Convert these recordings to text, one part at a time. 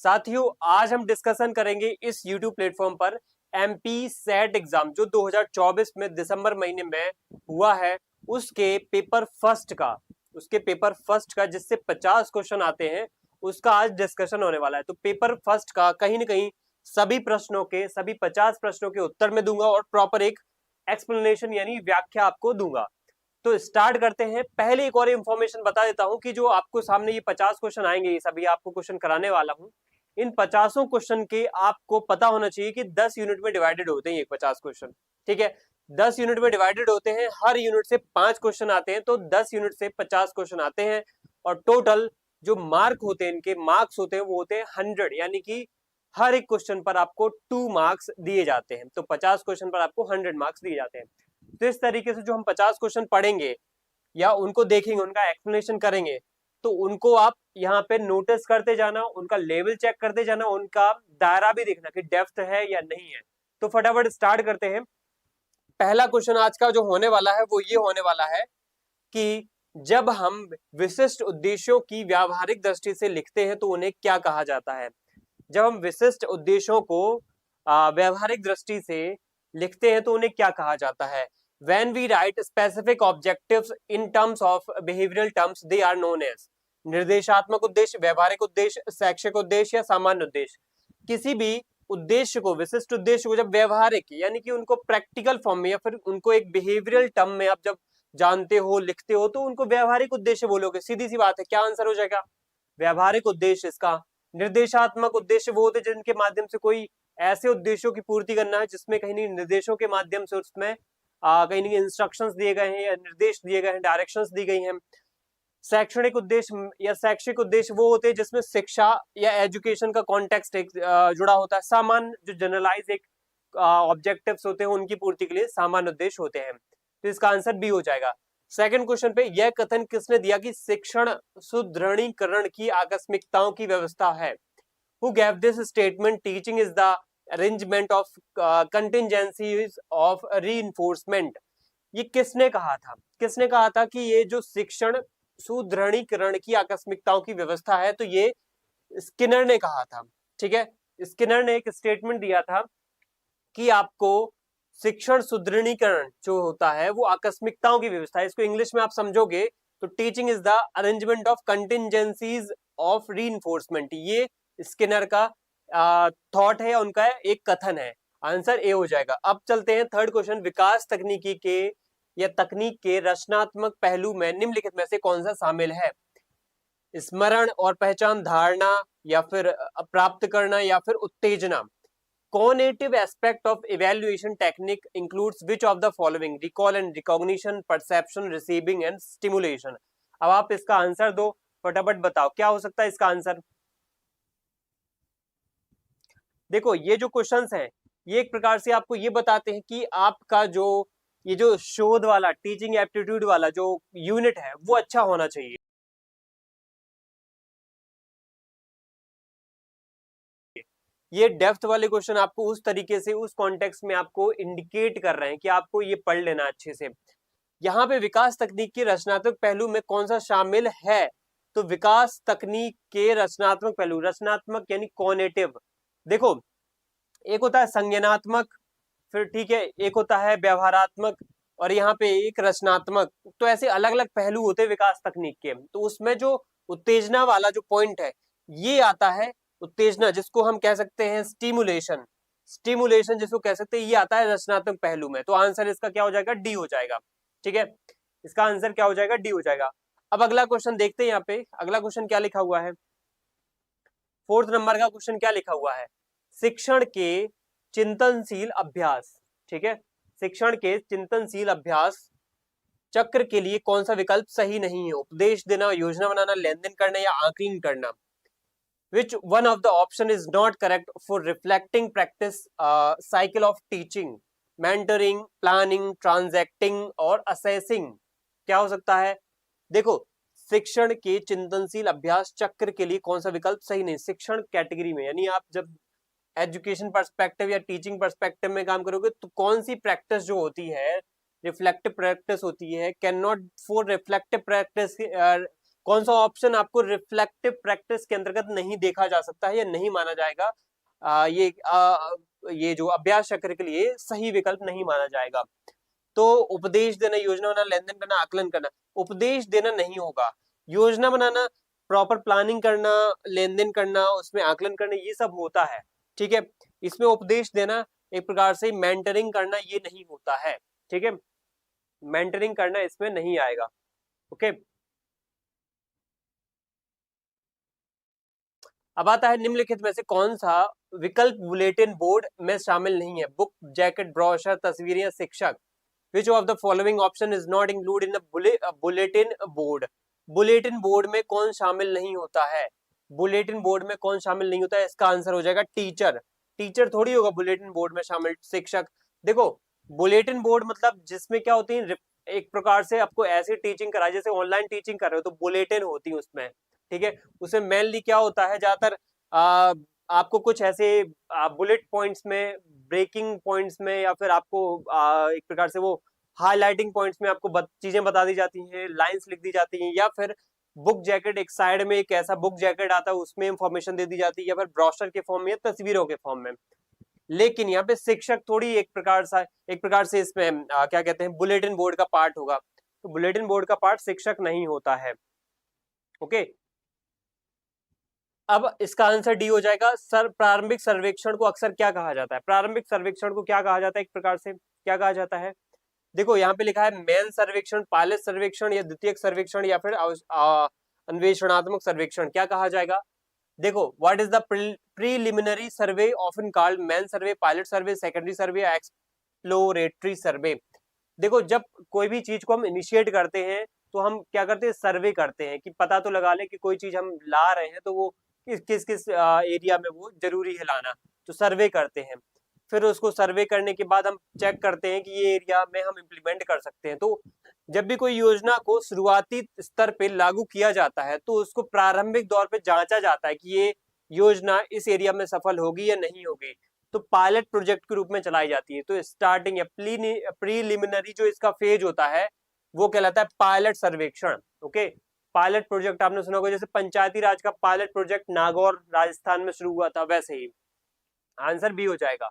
साथियों, आज हम डिस्कशन करेंगे इस YouTube प्लेटफॉर्म पर एमपी सेट एग्जाम जो 2024 में दिसंबर महीने में हुआ है उसके पेपर फर्स्ट का जिससे 50 क्वेश्चन आते हैं उसका आज डिस्कशन होने वाला है। तो पेपर फर्स्ट का कहीं ना कहीं सभी 50 प्रश्नों के उत्तर में दूंगा और प्रॉपर एक एक्सप्लेनेशन यानी व्याख्या आपको दूंगा। तो स्टार्ट करते हैं। पहले एक और इन्फॉर्मेशन बता देता हूं कि जो आपको सामने ये 50 क्वेश्चन आएंगे, ये सभी आपको क्वेश्चन कराने वाला हूं। इन 50 क्वेश्चन के आपको पता होना चाहिए कि 10 यूनिट में डिवाइडेड होते हैं ये 50 क्वेश्चन। ठीक है, 10 यूनिट में डिवाइडेड होते हैं, हर यूनिट से 5 क्वेश्चन आते हैं, तो 10 यूनिट से 50 क्वेश्चन आते हैं और टोटल जो मार्क होते हैं, इनके मार्क्स होते हैं वो होते हैं 100, यानी कि हर एक क्वेश्चन पर आपको 2 मार्क्स दिए जाते हैं। तो 50 क्वेश्चन पर आपको 100 मार्क्स दिए जाते हैं। तो इस तरीके से जो हम 50 क्वेश्चन पढ़ेंगे या उनको देखेंगे, उनका एक्सप्लेनेशन करेंगे, तो उनको आप यहाँ पे नोटिस करते जाना, उनका लेवल चेक करते जाना, उनका दायरा भी देखना कि डेप्थ है या नहीं है। तो फटाफट स्टार्ट करते हैं। पहला क्वेश्चन आज का जो होने वाला है वो ये होने वाला है कि जब हम विशिष्ट उद्देश्यों की व्यावहारिक दृष्टि से लिखते हैं तो उन्हें क्या कहा जाता है। जब हम विशिष्ट उद्देश्यों को व्यावहारिक दृष्टि से लिखते हैं तो उन्हें क्या कहा जाता है। When we write specific objectives in terms of behavioral terms, they are known as निर्देशात्मक उद्देश्य, व्यवहारिक उद्देश्य, शैक्षिक उद्देश्य या सामान्य उद्देश्य। किसी भी उद्देश्य को, विशिष्ट उद्देश्य को जब व्यवहारिक यानी कि उनको प्रैक्टिकल फॉर्म में या फिर उनको एक बिहेवियरल टर्म में आप जब जानते हो, लिखते हो, तो उनको व्यवहारिक उद्देश्य बोलोगे। सीधी सी बात है, क्या आंसर हो जाएगा? व्यवहारिक उद्देश्य इसका। निर्देशात्मक उद्देश्य वो होते हैं जिनके माध्यम से कोई ऐसे उद्देश्यों की पूर्ति करना है जिसमें कहीं नहीं निर्देशों के माध्यम से उसमें कहीं नहीं इंस्ट्रक्शंस दिए गए हैं या निर्देश दिए गए हैं, डायरेक्शंस दी गई हैं। शैक्षणिक उद्देश्य या शैक्षिक उद्देश्य वो होते हैं जिसमें शिक्षा या एजुकेशन का कॉन्टेक्स्ट एक जुड़ा होता है। सामान्य जो जनरलाइज एक ऑब्जेक्टिव्स होते हैं उनकी पूर्ति के लिए सामान्य उद्देश्य होते हैं। तो इसका आंसर बी हो जाएगा। सेकंड क्वेश्चन पे यह कथन किसने दिया कि शिक्षण सुदृढ़ीकरण की आकस्मिकताओं की व्यवस्था है। Who gave this statement? Teaching is the arrangement of contingencies of reinforcement. ये किसने कहा था? किसने कहा था कि ये जो शिक्षण सुदृढ़ीकरण की आकस्मिकताओं की व्यवस्था है, तो ये स्किनर ने कहा था। ठीक है, स्किनर ने एक स्टेटमेंट दिया था कि आपको शिक्षण सुदृढ़ीकरण जो होता है वो आकस्मिकताओं की व्यवस्था है। इसको इंग्लिश में आप समझोगे तो teaching is the arrangement of contingencies of reinforcement. ये स्किनर का थॉट है, उनका एक कथन है। आंसर ए हो जाएगा। अब चलते हैं थर्ड क्वेश्चन। विकास तकनीकी के या तकनीक के रचनात्मक पहलू में निम्नलिखित में से कौन सा शामिल है। स्मरण और पहचान, धारणा या फिर प्राप्त करना या फिर उत्तेजना। Cognitive aspect of evaluation technique includes which of the following? Recall and recognition, perception, receiving and stimulation. अब आप इसका आंसर दो, फटाफट बताओ क्या हो सकता है इसका आंसर। देखो, ये जो क्वेश्चंस हैं ये एक प्रकार से आपको ये बताते हैं कि आपका जो ये जो शोध वाला, टीचिंग एप्टीट्यूड वाला जो यूनिट है वो अच्छा होना चाहिए। ये डेप्थ वाले क्वेश्चन आपको उस तरीके से, उस कॉन्टेक्स्ट में आपको इंडिकेट कर रहे हैं कि आपको ये पढ़ लेना अच्छे से। यहाँ पे विकास तकनीक के रचनात्मक पहलू में कौन सा शामिल है, तो विकास तकनीक के रचनात्मक पहलू, रचनात्मक यानी कॉग्निटिव। देखो, एक होता है संज्ञानात्मक, फिर ठीक है, एक होता है व्यवहारात्मक और यहाँ पे एक रचनात्मक। तो ऐसे अलग अलग पहलू होते हैं विकास तकनीक के। तो उसमें जो उत्तेजना वाला जो पॉइंट है ये आता है, उत्तेजना जिसको हम कह सकते हैं स्टिमुलेशन, स्टिमुलेशन जिसको कह सकते हैं, ये आता है रचनात्मक पहलू में। तो आंसर इसका क्या हो जाएगा? डी हो जाएगा। ठीक है, इसका आंसर क्या हो जाएगा? डी हो जाएगा। अब अगला क्वेश्चन देखते हैं। यहाँ पे अगला क्वेश्चन क्या लिखा हुआ है, फोर्थ नंबर का क्वेश्चन क्या लिखा हुआ है। शिक्षण के चिंतनशील अभ्यास, ठीक है, शिक्षण के चिंतनशील अभ्यास चक्र के लिए कौन सा विकल्प सही नहीं है। उपदेश देना, योजना बनाना, लेन देन करना या आकलन करना। Which one of the option is not correct for reflecting practice cycle of teaching, mentoring, planning, transacting और assessing? क्या हो सकता है? देखो, शिक्षण के चिंतनशील अभ्यास चक्र के लिए कौन सा विकल्प सही नहीं। शिक्षण कैटेगरी में यानी आप जब एजुकेशन पर्सपेक्टिव या टीचिंग पर्सपेक्टिव में काम करोगे तो कौन सी प्रैक्टिस जो होती है, रिफ्लेक्टिव प्रैक्टिस होती है, can not for reflective practice कौन सा ऑप्शन आपको रिफ्लेक्टिव प्रैक्टिस के अंतर्गत नहीं देखा जा सकता है या नहीं माना जाएगा? ये जो अभ्यास चक्र के लिए सही विकल्प नहीं माना जाएगा। तो उपदेश देना, योजना बनाना, लेन देन करना, आकलन करना। उपदेश देना नहीं होगा, योजना बनाना, प्रॉपर प्लानिंग करना, लेन देन करना, उसमें आकलन करना, ये सब होता है। ठीक है, इसमें उपदेश देना एक प्रकार से मेंटरिंग करना ये नहीं होता है। ठीक है, मेंटरिंग करना इसमें नहीं आएगा। ओके, अब आता है निम्नलिखित में से कौन सा विकल्प बुलेटिन बोर्ड में शामिल नहीं है? बुक, जैकेट, ब्रोशर, तस्वीर या शिक्षक। Which of the following option is not included in the bulletin board? Bulletin board में कौन शामिल नहीं होता है? बुलेटिन बोर्ड में कौन शामिल नहीं होता है? इसका आंसर हो जाएगा टीचर। टीचर थोड़ी होगा बुलेटिन बोर्ड में शामिल, शिक्षक। देखो, बुलेटिन बोर्ड मतलब जिसमें क्या होती है, एक प्रकार से आपको ऐसी टीचिंग कराई जैसे ऑनलाइन टीचिंग कर रहे हो तो बुलेटिन होती है उसमें। ठीक है, उसमें मेनली क्या होता है, ज्यादातर आपको कुछ ऐसे बुलेट पॉइंट्स में, ब्रेकिंग पॉइंट्स में, या फिर आपको एक प्रकार से वो हाईलाइटिंग पॉइंट्स में आपको चीजें बता दी जाती हैं, लाइंस लिख दी जाती हैं, या फिर बुक जैकेट, एक साइड में एक ऐसा बुक जैकेट आता है उसमें इंफॉर्मेशन दे दी जाती है, या फिर ब्रोशर के फॉर्म में या तस्वीरों के फॉर्म में। लेकिन यहाँ पे शिक्षक थोड़ी एक प्रकार से इसमें क्या कहते हैं, बुलेटिन बोर्ड का पार्ट होगा। तो बुलेटिन बोर्ड का पार्ट शिक्षक नहीं होता है। ओके, अब इसका आंसर डी हो जाएगा। प्रारंभिक सर्वेक्षण को अक्सर क्या कहा जाता है? प्रारंभिक सर्वेक्षण को क्या कहा जाता है? एक प्रकार से क्या कहा जाता है? देखो, यहाँ पे लिखा है मेन सर्वेक्षण, पायलट सर्वेक्षण या द्वितीयक सर्वेक्षण या फिर अन्वेषणात्मक सर्वेक्षण, क्या कहा जाएगा? देखो, what is the preliminary survey often called main survey, pilot survey, secondary survey, exploratory survey. देखो, जब कोई भी चीज को हम इनिशिएट करते हैं तो हम क्या करते हैं, सर्वे करते हैं कि पता तो लगा ले कि कोई चीज हम ला रहे हैं तो वो किस किस एरिया में वो जरूरी है लाना, तो सर्वे करते हैं। फिर उसको सर्वे करने के बाद हम चेक करते हैं कि ये एरिया में हम इम्प्लीमेंट कर सकते हैं। तो जब भी कोई योजना को शुरुआती स्तर पे लागू किया जाता है तो उसको प्रारंभिक दौर पे जांचा जाता है कि ये योजना इस एरिया में सफल होगी या नहीं होगी, तो पायलट प्रोजेक्ट के रूप में चलाई जाती है। तो स्टार्टिंग या प्रीलिमिनरी जो इसका फेज होता है वो कहलाता है पायलट सर्वेक्षण। ओके, पायलट प्रोजेक्ट आपने सुना होगा, जैसे पंचायती राज का पायलट प्रोजेक्ट नागौर राजस्थान में शुरू हुआ था, वैसे ही आंसर बी हो जाएगा।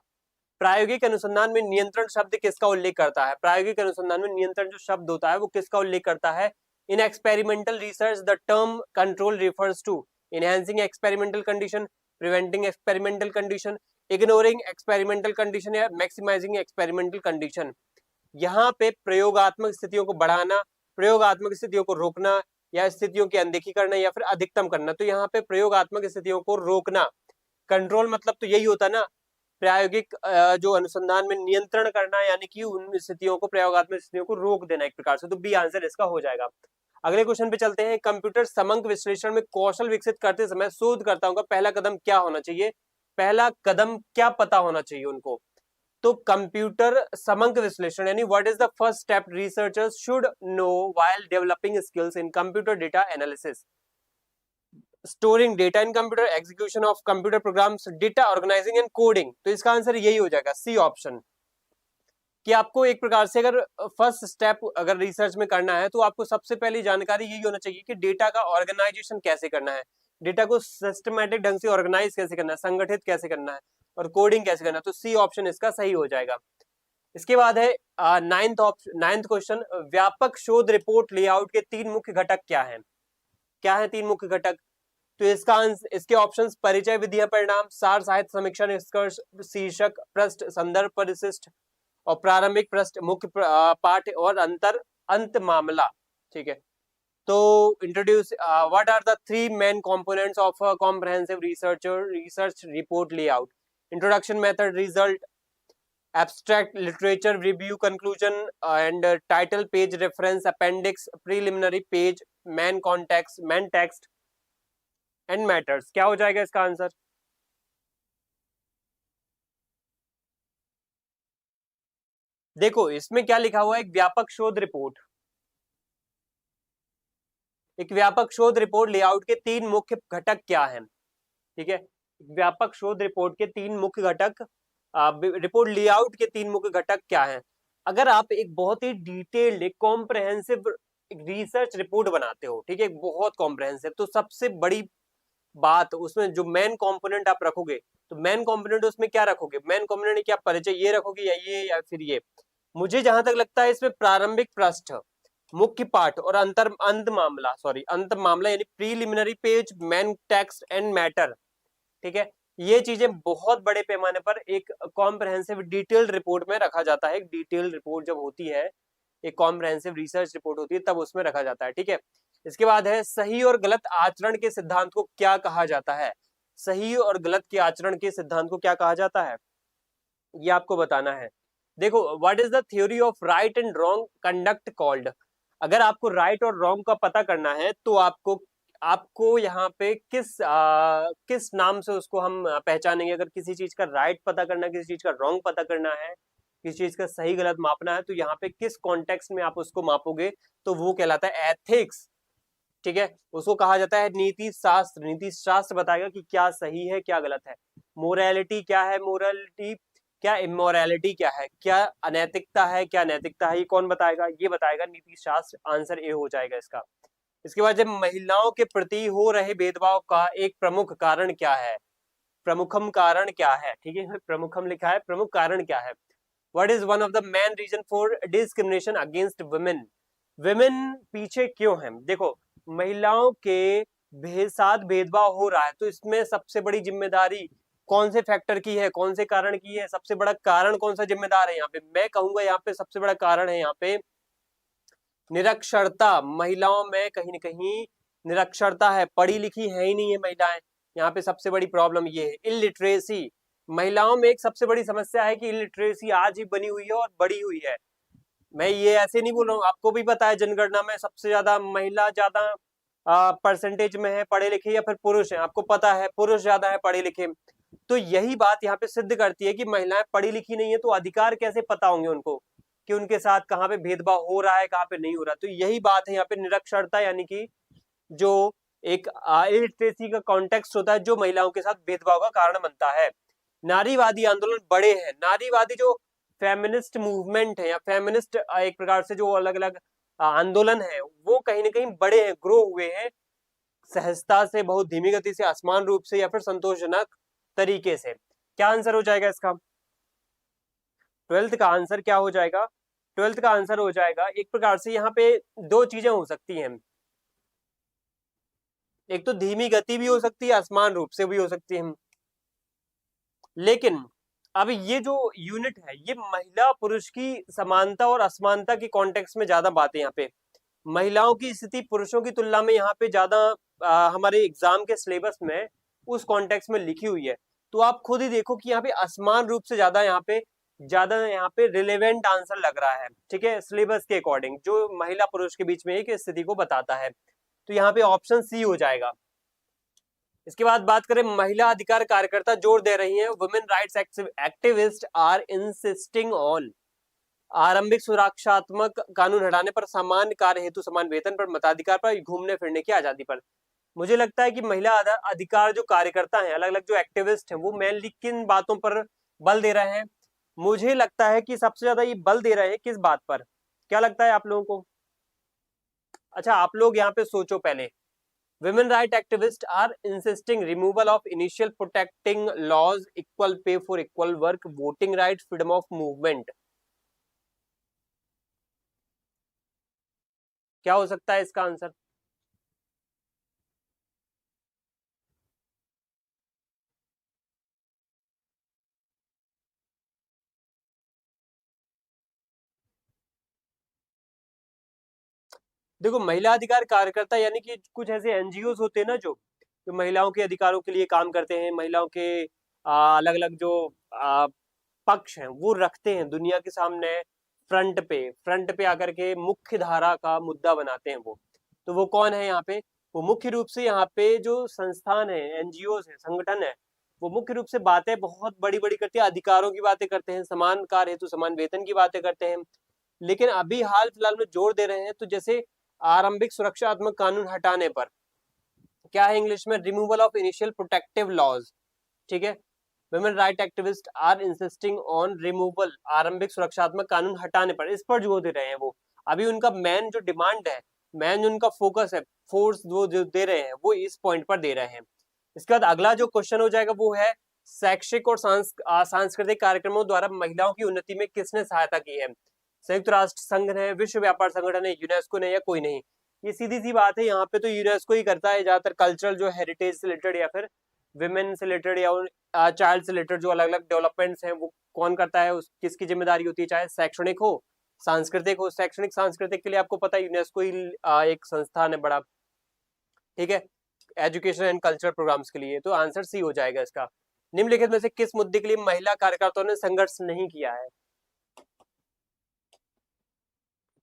प्रायोगिक अनुसंधान में नियंत्रण शब्द किसका उल्लेख करता है? प्रायोगिक अनुसंधान में नियंत्रण जो शब्द होता है वो किसका उल्लेख करता है? In experimental research the term control refers to enhancing experimental condition, preventing experimental condition, ignoring experimental condition या मैक्सिमाइजिंग एक्सपेरिमेंटल कंडीशन। यहाँ पे प्रयोगात्मक स्थितियों को बढ़ाना, प्रयोगात्मक स्थितियों को रोकना, या स्थितियों की अनदेखी करना, या फिर अधिकतम करना। तो यहाँ पे प्रयोगात्मक स्थितियों को रोकना, कंट्रोल मतलब तो यही होता ना, प्रायोगिक जो अनुसंधान में नियंत्रण करना, यानी कि उन स्थितियों को, प्रयोगात्मक स्थितियों को रोक देना एक प्रकार से। तो बी आंसर इसका हो जाएगा। अगले क्वेश्चन पे चलते हैं। कंप्यूटर समंक विश्लेषण में कौशल विकसित करते समय शोधकर्ताओं का पहला कदम क्या होना चाहिए? पहला कदम क्या पता होना चाहिए उनको? तो कंप्यूटर समंक विश्लेषण यानी what is the first step researchers should know while developing skills in computer data analysis, storing data in computer, execution of computer programs, data organising and coding. तो इसका आंसर यही हो जाएगा, सी ऑप्शन। कि आपको एक प्रकार से अगर फर्स्ट स्टेप अगर रिसर्च में करना है तो आपको सबसे पहली जानकारी यही होना चाहिए कि डेटा का ऑर्गेनाइजेशन कैसे करना है, डेटा को सिस्टमैटिक ढंग से ऑर्गेनाइज कैसे करना है, संगठित कैसे करना है, और कोडिंग कैसे करना है। तो सी ऑप्शन इसका सही हो जाएगा। इसके बाद है नाइन्थ क्वेश्चन, व्यापक शोध रिपोर्ट लेआउट के तीन मुख्य घटक क्या है? क्या है तीन मुख्य घटक? तो इसके ऑप्शंस परिचय, विधियां, परिणाम, सार, साहित्य, समीक्षा, निष्कर्ष, शीर्षक, पृष्ठ, संदर्भ, परिशिष्ट और प्रारंभिक पृष्ठ, मुख्य पाठ और अंत मामला। ठीक है, तो introduce what are the three main components of a comprehensive research report layout? Introduction, method, result, abstract, literature, review, conclusion and title, page, reference, appendix, preliminary, page, main context, main text and matters. क्या हो जाएगा इसका answer? देखो, इसमें क्या लिखा हुआ है, एक व्यापक शोध रिपोर्ट, एक व्यापक शोध रिपोर्ट लेआउट के तीन मुख्य घटक क्या हैं? ठीक है, व्यापक शोध रिपोर्ट के तीन मुख्य घटक, रिपोर्ट लेआउट के तीन मुख्य घटक क्या हैं? अगर आप एक बहुत ही डिटेल्ड, एक कॉम्प्रहेंसिव एक रिसर्च रिपोर्ट बनाते हो, ठीक है, बहुत कॉम्प्रहेंसिव, तो सबसे बड़ी बात उसमें जो मेन कंपोनेंट आप रखोगे, तो मेन कंपोनेंट उसमें क्या रखोगे, मेन कंपोनेंट क्या, परिचय ये रखोगे या फिर ये। मुझे जहां तक लगता है इसमें प्रारंभिक पृष्ठ, मुख्य पाठ और अंत मामला यानी preliminary page, main text and matter, ठीक है, ये चीजें बहुत बड़े पैमाने पर एक कॉम्प्रहेंसिव डिटेल्ड रिपोर्ट में रखा जाता है। एक डिटेल्ड रिपोर्ट जब होती है, एक कॉम्प्रहेंसिव रिसर्च रिपोर्ट होती है, तब उसमें रखा जाता है, ठीक है। इसके बाद है सही और गलत आचरण के सिद्धांत को क्या कहा जाता है। सही और गलत के आचरण के सिद्धांत को क्या कहा जाता है, ये आपको बताना है। देखो, what is the theory of right and wrong conduct called. अगर आपको राइट और रॉन्ग का पता करना है तो आपको आपको यहाँ पे किस नाम से उसको हम पहचानेंगे। अगर किसी चीज का राइट पता करना है, किसी चीज का रॉन्ग पता करना है, किसी चीज का सही गलत मापना है, तो यहाँ पे किस कॉन्टेक्स्ट में आप उसको मापोगे, तो वो कहलाता है एथिक्स, ठीक है। उसको कहा जाता है नीति शास्त्र। नीति शास्त्र बताएगा कि क्या सही है क्या गलत है। मोरालिटी क्या है, मोरालिटी क्या, इमोरालिटी क्या है, क्या अनैतिकता है क्या नैतिकता है, ये कौन बताएगा, ये बताएगा नीति शास्त्र। आंसर ए हो जाएगा इसका। इसके बाद जब महिलाओं के प्रति हो रहे भेदभाव का एक प्रमुख कारण क्या है, प्रमुखम कारण क्या है, ठीक है, प्रमुखम लिखा है, प्रमुख कारण क्या है। What is one of the main reason for discrimination against women. Women पीछे क्यों है। देखो, महिलाओं के साथ भेदभाव हो रहा है, तो इसमें सबसे बड़ी जिम्मेदारी कौन से फैक्टर की है, कौन से कारण की है, सबसे बड़ा कारण कौन सा जिम्मेदार है यहाँ पे। मैं कहूंगा यहाँ पे सबसे बड़ा कारण है यहाँ पे निरक्षरता। महिलाओं में कहीं ना कहीं निरक्षरता है, पढ़ी लिखी है ही नहीं है महिलाएं, यहाँ पे सबसे बड़ी प्रॉब्लम ये है। इलिटरेसी, महिलाओं में एक सबसे बड़ी समस्या है कि इलिटरेसी आज ही बनी हुई है और बढ़ी हुई है। मैं ये ऐसे नहीं बोल रहा हूँ, आपको भी पता है जनगणना में सबसे ज्यादा महिला ज्यादा परसेंटेज में है पढ़े लिखे, या फिर पुरुष है, आपको पता है पुरुष ज्यादा है पढ़े लिखे। तो यही बात यहाँ पे सिद्ध करती है कि महिलाएं पढ़ी लिखी नहीं है, तो अधिकार कैसे पता होंगे उनको कि उनके साथ कहाँ पे भेदभाव हो रहा है कहाँ पे नहीं हो रहा। तो यही बात है यहाँ पे निरक्षरता, यानी कि जो एक इलिटरेसी का कॉन्टेक्स्ट होता है जो महिलाओं के साथ भेदभाव का कारण बनता है। नारीवादी आंदोलन बड़े हैं, नारीवादी जो फेमिनिस्ट मूवमेंट है या फेमिनिस्ट एक प्रकार से जो अलग अलग आंदोलन है, वो कहीं ना कहीं बड़े हैं, ग्रो हुए हैं सहजता से, बहुत धीमी गति से, आसमान रूप से, या फिर संतोषजनक तरीके से। क्या आंसर हो जाएगा इसका, ट्वेल्थ का आंसर क्या हो जाएगा, ट्वेल्थ का आंसर हो जाएगा एक प्रकार से यहाँ पे दो चीजें हो सकती हैं, एक तो धीमी गति भी हो सकती है, आसमान रूप से भी हो सकती है। लेकिन अब ये जो यूनिट है ये महिला पुरुष की समानता और असमानता के कॉन्टेक्स्ट में ज्यादा बात है। यहाँ पे महिलाओं की स्थिति पुरुषों की तुलना में यहाँ पे ज्यादा हमारे एग्जाम के सिलेबस में उस कॉन्टेक्स्ट में लिखी हुई है। तो आप खुद ही देखो कि यहाँ पे असमान रूप से ज्यादा यहाँ पे रिलेवेंट आंसर लग रहा है, ठीक है, सिलेबस के अकॉर्डिंग जो महिला पुरुष के बीच में एक स्थिति को बताता है। तो यहाँ पे ऑप्शन सी हो जाएगा। इसके बाद बात करें महिला अधिकार कार्यकर्ता जोर दे रही हैं, women rights activist are insisting on आरंभिक सुरक्षात्मक कानून हटाने पर, सामान्य कार्य हेतु समान वेतन पर, मताधिकार पर, घूमने फिरने की आजादी पर। मुझे लगता है कि महिला अधिकार जो कार्यकर्ता हैं, अलग अलग जो एक्टिविस्ट हैं, वो मेनली किन बातों पर बल दे रहे हैं। मुझे लगता है कि सबसे ज्यादा ये बल दे रहे हैं किस बात पर, क्या लगता है आप लोगों को। अच्छा, आप लोग यहाँ पे सोचो पहले। Women right activists are insisting removal of initial protecting laws, equal pay for equal work, voting rights, freedom of movement। क्या हो सकता है इसका आंसर। देखो, महिला अधिकार कार्यकर्ता यानी कि कुछ ऐसे एनजीओ होते हैं ना जो महिलाओं के अधिकारों के लिए काम करते हैं, महिलाओं के अलग अलग जो पक्ष हैं वो रखते हैं दुनिया के सामने, फ्रंट पे आकर के मुख्य धारा का मुद्दा बनाते हैं वो। तो वो कौन है यहाँ पे, वो मुख्य रूप से यहाँ पे जो संस्थान है, एनजीओ है, संगठन है, वो मुख्य रूप से बातें बहुत बड़ी बड़ी करते हैं, अधिकारों की बातें करते हैं, समान कार्य हेतु समान वेतन की बातें करते हैं। लेकिन अभी हाल फिलहाल में जोर दे रहे हैं, तो जैसे आरंभिक सुरक्षात्मक कानून हटाने पर, क्या है इंग्लिश में, removal of initial protective laws, ठीक है। Women right activist are insisting on removal, आरंभिक सुरक्षात्मक कानून हटाने पर, इस पर जोर दे रहे हैं वो। अभी उनका मेन जो डिमांड है मैन जो उनका फोकस है, फोर्स वो जो दे रहे हैं वो इस पॉइंट पर दे रहे हैं। इसके बाद अगला जो क्वेश्चन हो जाएगा वो है शैक्षिक और सांस्कृतिक कार्यक्रमों द्वारा महिलाओं की उन्नति में किसने सहायता की है? संयुक्त राष्ट्र संघ ने, विश्व व्यापार संगठन है, यूनेस्को ने, या कोई नहीं? ये सीधी सी बात है, यहाँ पे तो यूनेस्को ही करता है ज्यादातर कल्चरल जो हेरिटेज से रिलेटेड या फिर विमेन से रिलेटेड या चाइल्ड से रिलेटेड जो अलग अलग डेवलपमेंट्स हैं वो कौन करता है, उस किसकी जिम्मेदारी होती है, चाहे शैक्षणिक हो सांस्कृतिक हो। शैक्षणिक सांस्कृतिक के लिए आपको पता है यूनेस्को ही एक संस्थान है बड़ा, ठीक है, एजुकेशन एंड कल्चरल प्रोग्राम्स के लिए। तो आंसर सी हो जाएगा इसका। निम्नलिखित में से किस मुद्दे के लिए महिला कार्यकर्ताओं ने संघर्ष नहीं किया है?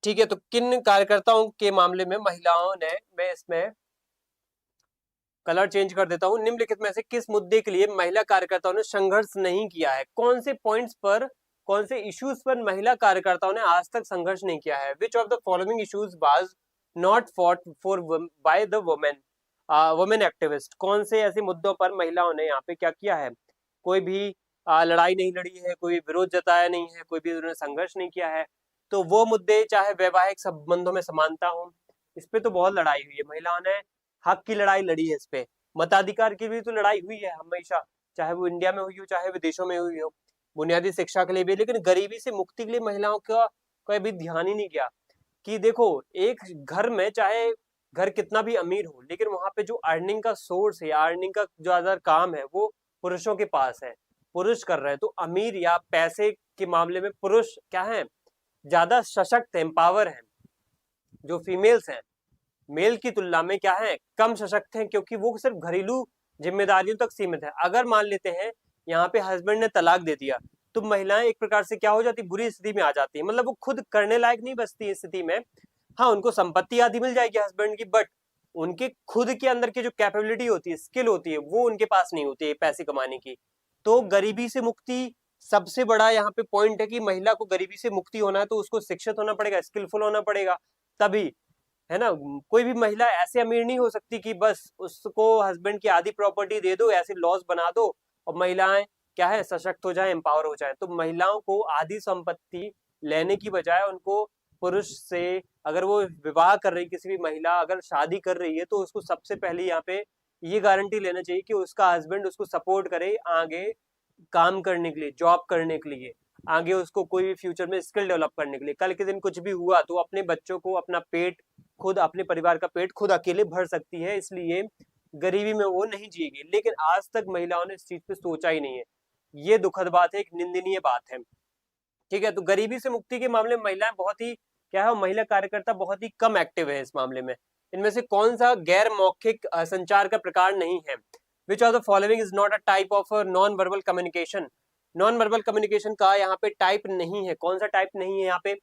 ठीक है, तो किन कार्यकर्ताओं के मामले में महिलाओं ने, मैं इसमें कलर चेंज कर देता हूं, निम्नलिखित में से किस मुद्दे के लिए महिला कार्यकर्ताओं ने संघर्ष नहीं किया है? कौन से पॉइंट्स पर, कौन से इश्यूज पर महिला कार्यकर्ताओं ने आज तक संघर्ष नहीं किया है? Which of the following issues was not fought for by the women activist? कौन से ऐसे मुद्दों पर महिलाओं ने यहाँ पे क्या किया है? कोई भी लड़ाई नहीं लड़ी है, कोई विरोध जताया नहीं है, कोई भी उन्होंने संघर्ष नहीं किया है। तो वो मुद्दे, चाहे वैवाहिक संबंधों में समानता हो, इस पे तो बहुत लड़ाई हुई है, महिलाओं ने हक की लड़ाई लड़ी है इस पे। मताधिकार की भी तो लड़ाई हुई है हमेशा, चाहे वो इंडिया में हुई हो चाहे विदेशों में हुई हो, बुनियादी शिक्षा के लिए भी। लेकिन गरीबी से मुक्ति के लिए महिलाओं का कोई भी ध्यान ही नहीं गया कि देखो एक घर में चाहे घर कितना भी अमीर हो, लेकिन वहां पे जो अर्निंग का सोर्स है या अर्निंग का जो ज्यादा काम है वो पुरुषों के पास है, पुरुष कर रहे हैं। तो अमीर या पैसे के मामले में पुरुष क्या है, ज्यादा सशक्त है, एम्पावर है। जो फीमेल्स हैं मेल की तुलना में क्या है, कम सशक्त हैं, क्योंकि वो सिर्फ घरेलू जिम्मेदारियों तक सीमित है। अगर मान लेते हैं यहाँ पे हस्बैंड ने तलाक दे दिया तो महिलाएं एक प्रकार से क्या हो जाती, बुरी स्थिति में आ जाती है, मतलब वो खुद करने लायक नहीं बचती इस स्थिति में। हाँ, उनको संपत्ति आदि मिल जाएगी हस्बैंड की, बट उनके खुद के अंदर की जो कैपेबिलिटी होती है, स्किल होती है, वो उनके पास नहीं होती है पैसे कमाने की। तो गरीबी से मुक्ति सबसे बड़ा यहाँ पे पॉइंट है कि महिला को गरीबी से मुक्ति होना है तो उसको शिक्षित होना पड़ेगा, स्किलफुल होना पड़ेगा, तभी, है ना। कोई भी महिला ऐसे अमीर नहीं हो सकती कि बस उसको हस्बैंड की आधी प्रॉपर्टी दे दो, ऐसे लॉस बना दो और महिलाएं क्या है, सशक्त हो जाए, एम्पावर हो जाए। तो महिलाओं को आधी संपत्ति लेने की बजाय उनको पुरुष से, अगर वो विवाह कर रही, किसी भी महिला अगर शादी कर रही है तो उसको सबसे पहले यहाँ पे ये गारंटी लेना चाहिए कि उसका हस्बैंड उसको सपोर्ट करे आगे काम करने के लिए, जॉब करने के लिए, आगे उसको कोई भी फ्यूचर में स्किल डेवलप करने के लिए। कल के दिन कुछ भी हुआ तो अपने बच्चों को, अपना पेट खुद, अपने परिवार का पेट खुद अकेले भर सकती है, इसलिए गरीबी में वो नहीं जिएगी। लेकिन आज तक महिलाओं ने इस चीज पे सोचा ही नहीं है, ये दुखद बात है, एक निंदनीय बात है। ठीक है, तो गरीबी से मुक्ति के मामले में महिलाएं बहुत ही क्या है, महिला कार्यकर्ता बहुत ही कम एक्टिव है इस मामले में। इनमें से कौन सा गैर मौखिक संचार का प्रकार नहीं है? Which of the following is not a type of non verbal communication? Non verbal communication का यहाँ पे टाइप नहीं है। कौन सा टाइप नहीं है यहाँ पे?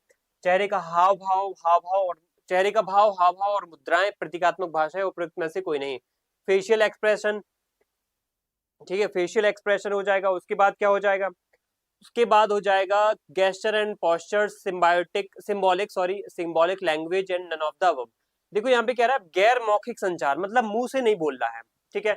चेहरे का हाव भाव, और चेहरे का भाव, हाव भाव और मुद्राएं, प्रतीकात्मक भाषा है, उपयुक्त में से कोई नहीं। फेशियल एक्सप्रेशन, ठीक है, फेशियल एक्सप्रेशन हो जाएगा। उसके बाद क्या हो जाएगा? उसके बाद हो जाएगा gesture and posture, symbolic language and none of the above. देखो यहाँ पे कह रहा है गैर मौखिक संचार, मतलब मुंह से नहीं बोल रहा है, ठीक है।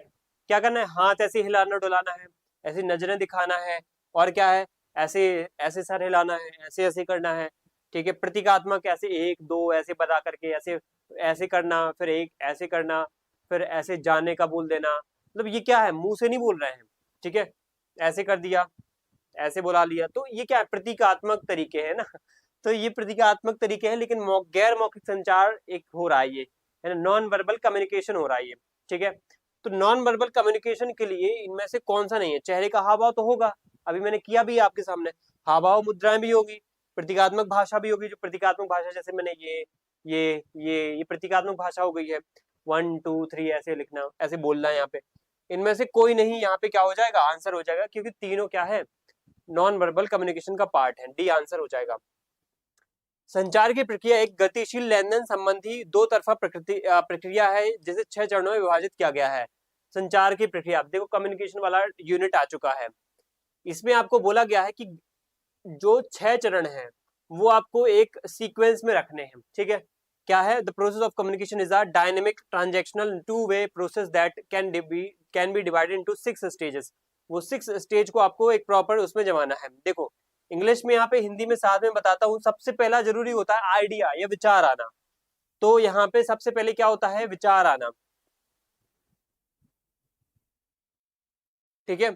क्या करना है? हाथ ऐसे हिलाना डुलाना है, ऐसी नजरें दिखाना है, और क्या है, ऐसे ऐसे सर हिलाना है, ऐसे ऐसे करना है, ठीक है। प्रतीकात्मक ऐसे एक दो ऐसे बता करके ऐसे ऐसे करना, फिर एक ऐसे करना, फिर ऐसे जाने का बोल देना, मतलब ये क्या है, मुंह से नहीं बोल रहे हैं, ठीक है। ऐसे कर दिया, ऐसे बुला लिया, तो ये क्या है, प्रतीकात्मक तरीके है ना। तो ये प्रतीकात्मक तरीके हैं, लेकिन गैर मौखिक संचार एक हो रहा है, ये है ना, नॉन वर्बल कम्युनिकेशन हो रहा है ये, ठीक है। तो नॉन वर्बल कम्युनिकेशन के लिए इनमें से कौन सा नहीं है? चेहरे का हाव भाव तो होगा, अभी मैंने किया भी आपके सामने, हाव भाव मुद्राएं भी होगी, प्रतीकात्मक भाषा भी होगी। जो प्रतीकात्मक भाषा, जैसे मैंने ये प्रतीकात्मक भाषा हो गई है, 1 2 3 ऐसे लिखना, ऐसे बोलना है यहाँ पे। इनमें से कोई नहीं यहाँ पे क्या हो जाएगा, आंसर हो जाएगा, क्योंकि तीनों क्या है, नॉन वर्बल कम्युनिकेशन का पार्ट है। डी आंसर हो जाएगा। संचार की प्रक्रिया एक गतिशील लेन देन संबंधी दो तरफा प्रक्रिया है जिसे 6 चरणों में विभाजित किया गया है। संचार की प्रक्रिया, देखो कम्युनिकेशन वाला यूनिट आ चुका है, इसमें आपको बोला गया है कि जो 6 चरण हैं वो आपको एक सीक्वेंस में रखने हैं, ठीक है। क्या है? The process of communication is a dynamic transactional two way process that can be divided into 6 stages. वो 6 स्टेज को आपको एक प्रॉपर उसमें जमाना है। देखो इंग्लिश में यहाँ पे, हिंदी में साथ में बताता हूँ। सबसे पहला जरूरी होता है आइडिया या विचार आना, तो यहाँ पे सबसे पहले क्या होता है, विचार आना। ठीक है,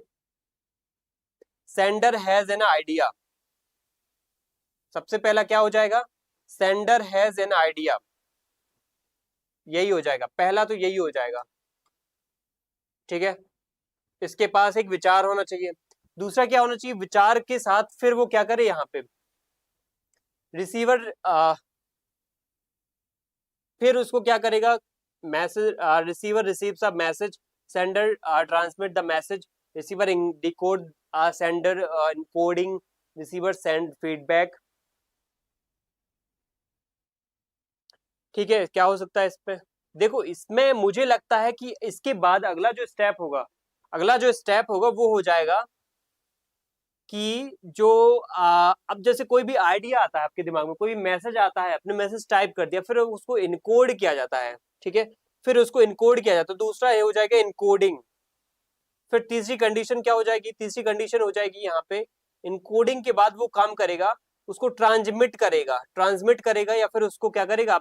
सेंडर हैज एन आइडिया, सबसे पहला क्या हो जाएगा, सेंडर हैज एन आइडिया, यही हो जाएगा, पहला तो यही हो जाएगा। ठीक है, इसके पास एक विचार होना चाहिए। दूसरा क्या होना चाहिए, विचार के साथ फिर वो क्या करे, यहाँ पे रिसीवर फिर उसको क्या करेगा, message, receiver receives a message, sender transmit the message, receiver decode, sender encoding, receiver send feedback. ठीक है, क्या हो सकता है इसमें, देखो इसमें मुझे लगता है कि इसके बाद अगला जो स्टेप होगा, अगला जो स्टेप होगा वो हो जाएगा कि जो अब जैसे कोई भी आइडिया आता है आपके दिमाग में, कोई मैसेज आता है, अपने मैसेज टाइप कर दिया, फिर उसको इनकोड किया जाता है। ठीक है, फिर उसको इनकोड किया जाता है, तो दूसरा ये हो जाएगा इनकोडिंग। फिर तीसरी कंडीशन क्या हो जाएगी, तीसरी कंडीशन हो जाएगी यहाँ पे इनकोडिंग के बाद वो काम करेगा, उसको ट्रांसमिट करेगा, ट्रांसमिट करेगा या फिर उसको क्या करेगा,